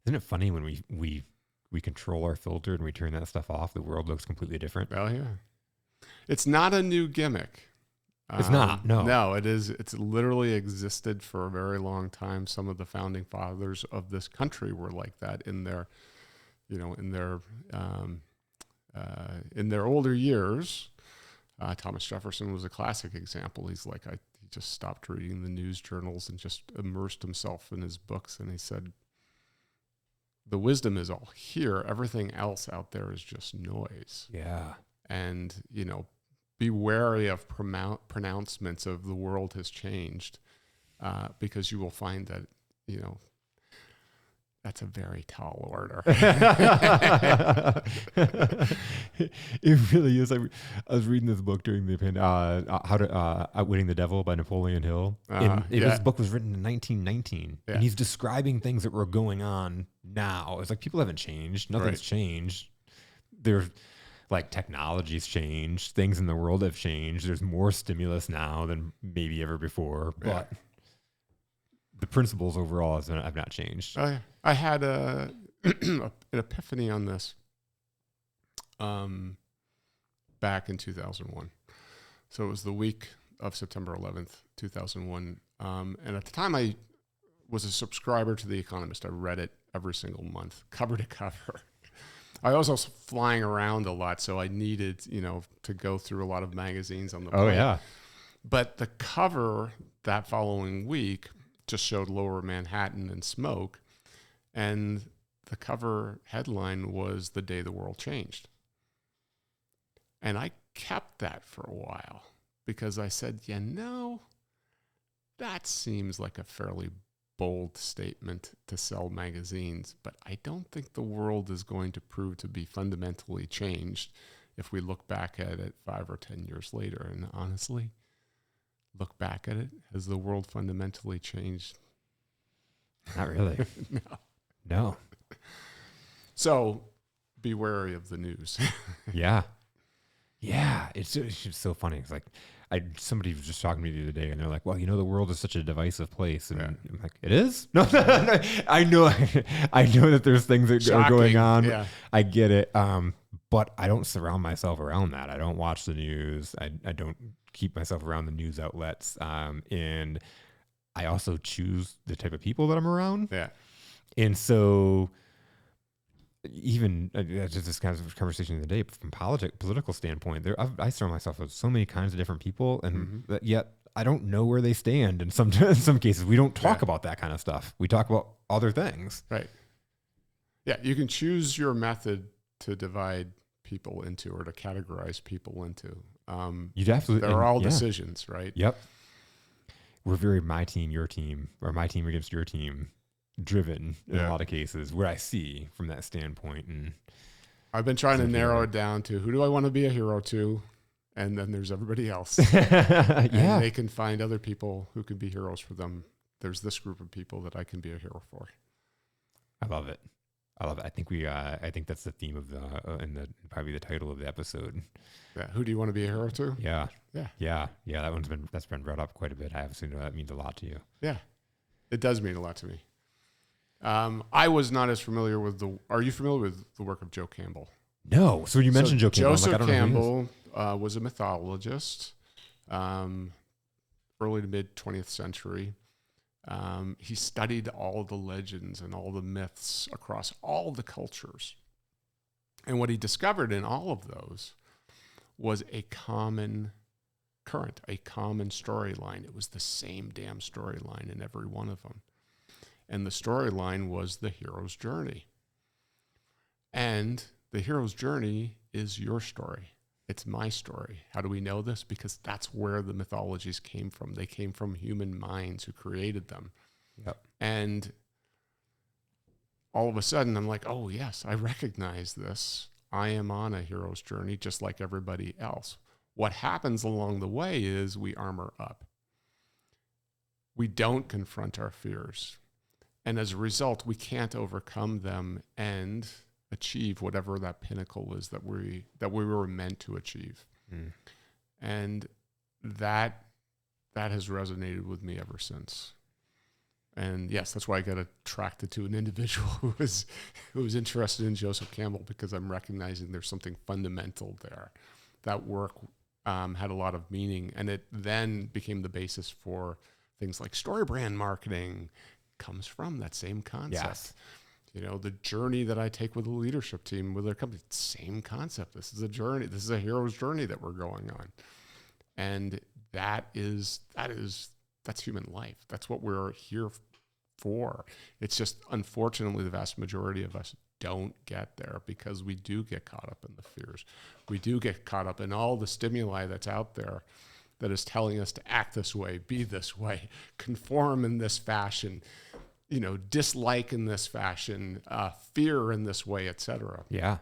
Isn't it funny when we we control our filter and we turn that stuff off, the world looks completely different. Oh yeah. It's not a new gimmick. It's not. No. No, it is. It's literally existed for a very long time. Some of the founding fathers of this country were like that in their, in their older years. Thomas Jefferson was a classic example. He's like, he just stopped reading the news journals and just immersed himself in his books. And he said, the wisdom is all here. Everything else out there is just noise. Yeah. And, be wary of pronouncements of the world has changed, because you will find that, that's a very tall order. It really is. I was reading this book during the How to Outwitting the Devil by Napoleon Hill. This book was written in 1919, and he's describing things that were going on now. It's like people haven't changed. Nothing's changed. There's like technology's changed. Things in the world have changed. There's more stimulus now than maybe ever before, but the principles overall have not changed. Oh yeah. I had an epiphany on this back in 2001. So it was the week of September 11th, 2001. And at the time I was a subscriber to The Economist. I read it every single month, cover to cover. I was also flying around a lot, so I needed, to go through a lot of magazines on the plane. Oh yeah. But the cover that following week just showed Lower Manhattan and smoke. And the cover headline was The Day the World Changed. And I kept that for a while because I said, that seems like a fairly bold statement to sell magazines, but I don't think the world is going to prove to be fundamentally changed if we look back at it 5 or 10 years later. And honestly, look back at it, has the world fundamentally changed? Not really. No. So be wary of the news. Yeah. It's just so funny. It's like somebody was just talking to me the other day, and they're like, "Well, the world is such a divisive place," and I'm like, "It is." No, I know that there's things that are going on. Yeah. I get it, but I don't surround myself around that. I don't watch the news. I don't keep myself around the news outlets, and I also choose the type of people that I'm around. Yeah. And so even just this kind of conversation the day from political standpoint, I surround myself with so many kinds of different people, and yet I don't know where they stand. In some cases, we don't talk about that kind of stuff. We talk about other things. Right. Yeah. You can choose your method to divide people into or to categorize people into. You definitely. They're all decisions, right? Yep. We're very my team, your team, or my team against your team driven in a lot of cases, where I see from that standpoint. And I've been trying to narrow it down to who do I want to be a hero to, and then there's everybody else. And they can find other people who can be heroes for them. There's this group of people that I can be a hero for. I love it. I think I think that's the theme of probably the title of the episode. Yeah. Who do you want to be a hero to? Yeah. That's been brought up quite a bit. I obviously know that means a lot to you. Yeah, it does mean a lot to me. I was not as familiar with are you familiar with the work of Joe Campbell? No. So you mentioned Joe Campbell. Joseph Campbell was a mythologist, early to mid 20th century. He studied all the legends and all the myths across all the cultures. And what he discovered in all of those was a common current, a common storyline. It was the same damn storyline in every one of them. And the storyline was the hero's journey. And the hero's journey is your story. It's my story. How do we know this? Because that's where the mythologies came from. They came from human minds who created them. Yep. And all of a sudden, I'm like, oh, yes, I recognize this. I am on a hero's journey just like everybody else. What happens along the way is we armor up. We don't confront our fears. And as a result, we can't overcome them and achieve whatever that pinnacle is that we were meant to achieve. And that has resonated with me ever since. And yes, that's why I got attracted to an individual who was interested in Joseph Campbell, because I'm recognizing there's something fundamental there. That work had a lot of meaning, and it then became the basis for things like story brand marketing. Comes from that same concept. Yes. You know, the journey that I take with a leadership team, with their company, same concept. This is a journey. This is a hero's journey that we're going on. And that's human life. That's what we're here for. It's just, unfortunately, the vast majority of us don't get there, because we do get caught up in the fears. We do get caught up in all the stimuli that's out there that is telling us to act this way, be this way, conform in this fashion, you know, dislike in this fashion, fear in this way, etc. Yeah.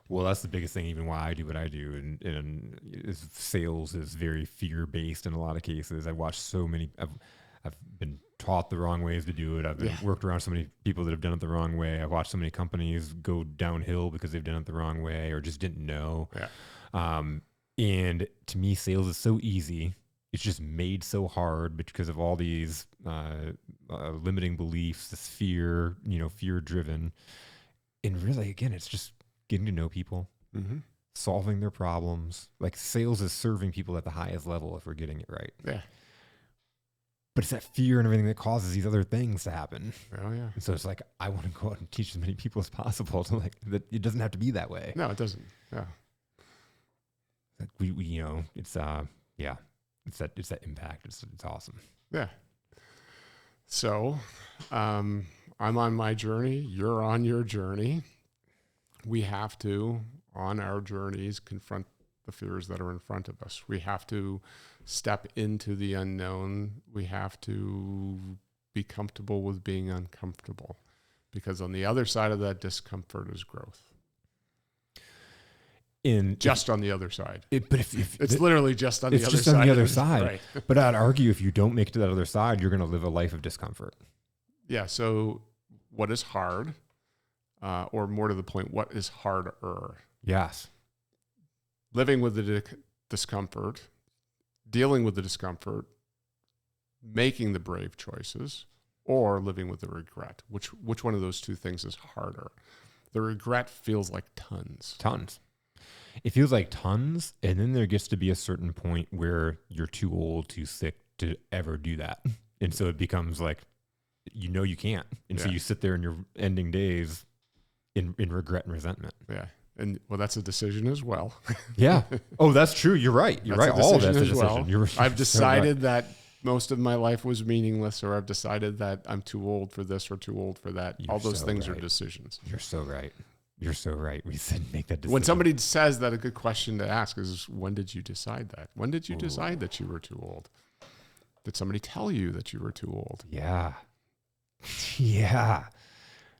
Well, that's the biggest thing, even why I do what I do. And sales is very fear-based in a lot of cases. I've watched so many, I've been taught the wrong ways to do it. I've been worked around so many people that have done it the wrong way. I've watched so many companies go downhill because they've done it the wrong way or just didn't know. Yeah. And to me, sales is so easy. It's just made so hard because of all these limiting beliefs, this fear, fear-driven. And really, again, it's just getting to know people, solving their problems. Like, sales is serving people at the highest level if we're getting it right. Yeah. But it's that fear and everything that causes these other things to happen. Oh, yeah. And so it's like, I want to go out and teach as many people as possible to, like, that it doesn't have to be that way. No, it doesn't. Yeah. We it's it's that impact. It's awesome. Yeah. So, I'm on my journey. You're on your journey. We have to, on our journeys, confront the fears that are in front of us. We have to step into the unknown. We have to be comfortable with being uncomfortable, because on the other side of that discomfort is growth. On the other side. But if it's literally just on the other side. It's just on the other side. Right. But I'd argue if you don't make it to that other side, you're going to live a life of discomfort. Yeah. So what is hard, or more to the point, what is harder? Yes. Living with the discomfort, dealing with the discomfort, making the brave choices, or living with the regret. Which one of those two things is harder? The regret feels like tons. It feels like tons, and then there gets to be a certain point where you're too old, too sick to ever do that. And so it becomes like, you can't. And so you sit there in your ending days in regret and resentment. Yeah. And well, that's a decision as well. Yeah. Oh, that's true. You're right. You're right. All of that's a decision. Well. I've decided that most of my life was meaningless, or I've decided that I'm too old for this or too old for that. All those things are decisions. You're so right. You're so right. We said make that decision. When somebody says that, a good question to ask is, when did you decide that? When did you decide that you were too old? Did somebody tell you that you were too old? Yeah. Yeah.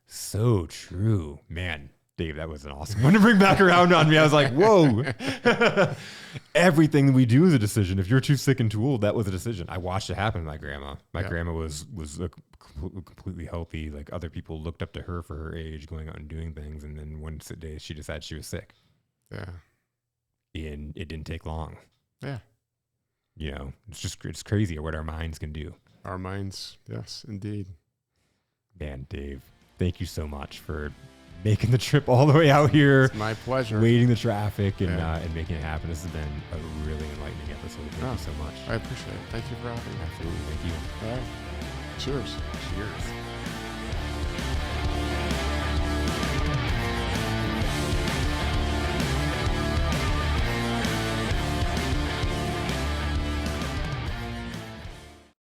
So true. Man, Dave, that was an awesome one to bring back around on me. I was like, whoa. Everything we do is a decision. If you're too sick and too old, that was a decision. I watched it happen to my grandma. My grandma was completely healthy. Like, other people looked up to her for her age, going out and doing things. And then one day she decided she was sick. Yeah. And it didn't take long. Yeah. It's crazy what our minds can do. Our minds. Yes, indeed. Man, Dave, thank you so much for making the trip all the way out here. It's my pleasure. Waiting the traffic and making it happen. This has been a really enlightening episode. Thank you so much. I appreciate it. Thank you for having me. Absolutely. Thank you. All right. Cheers. Cheers.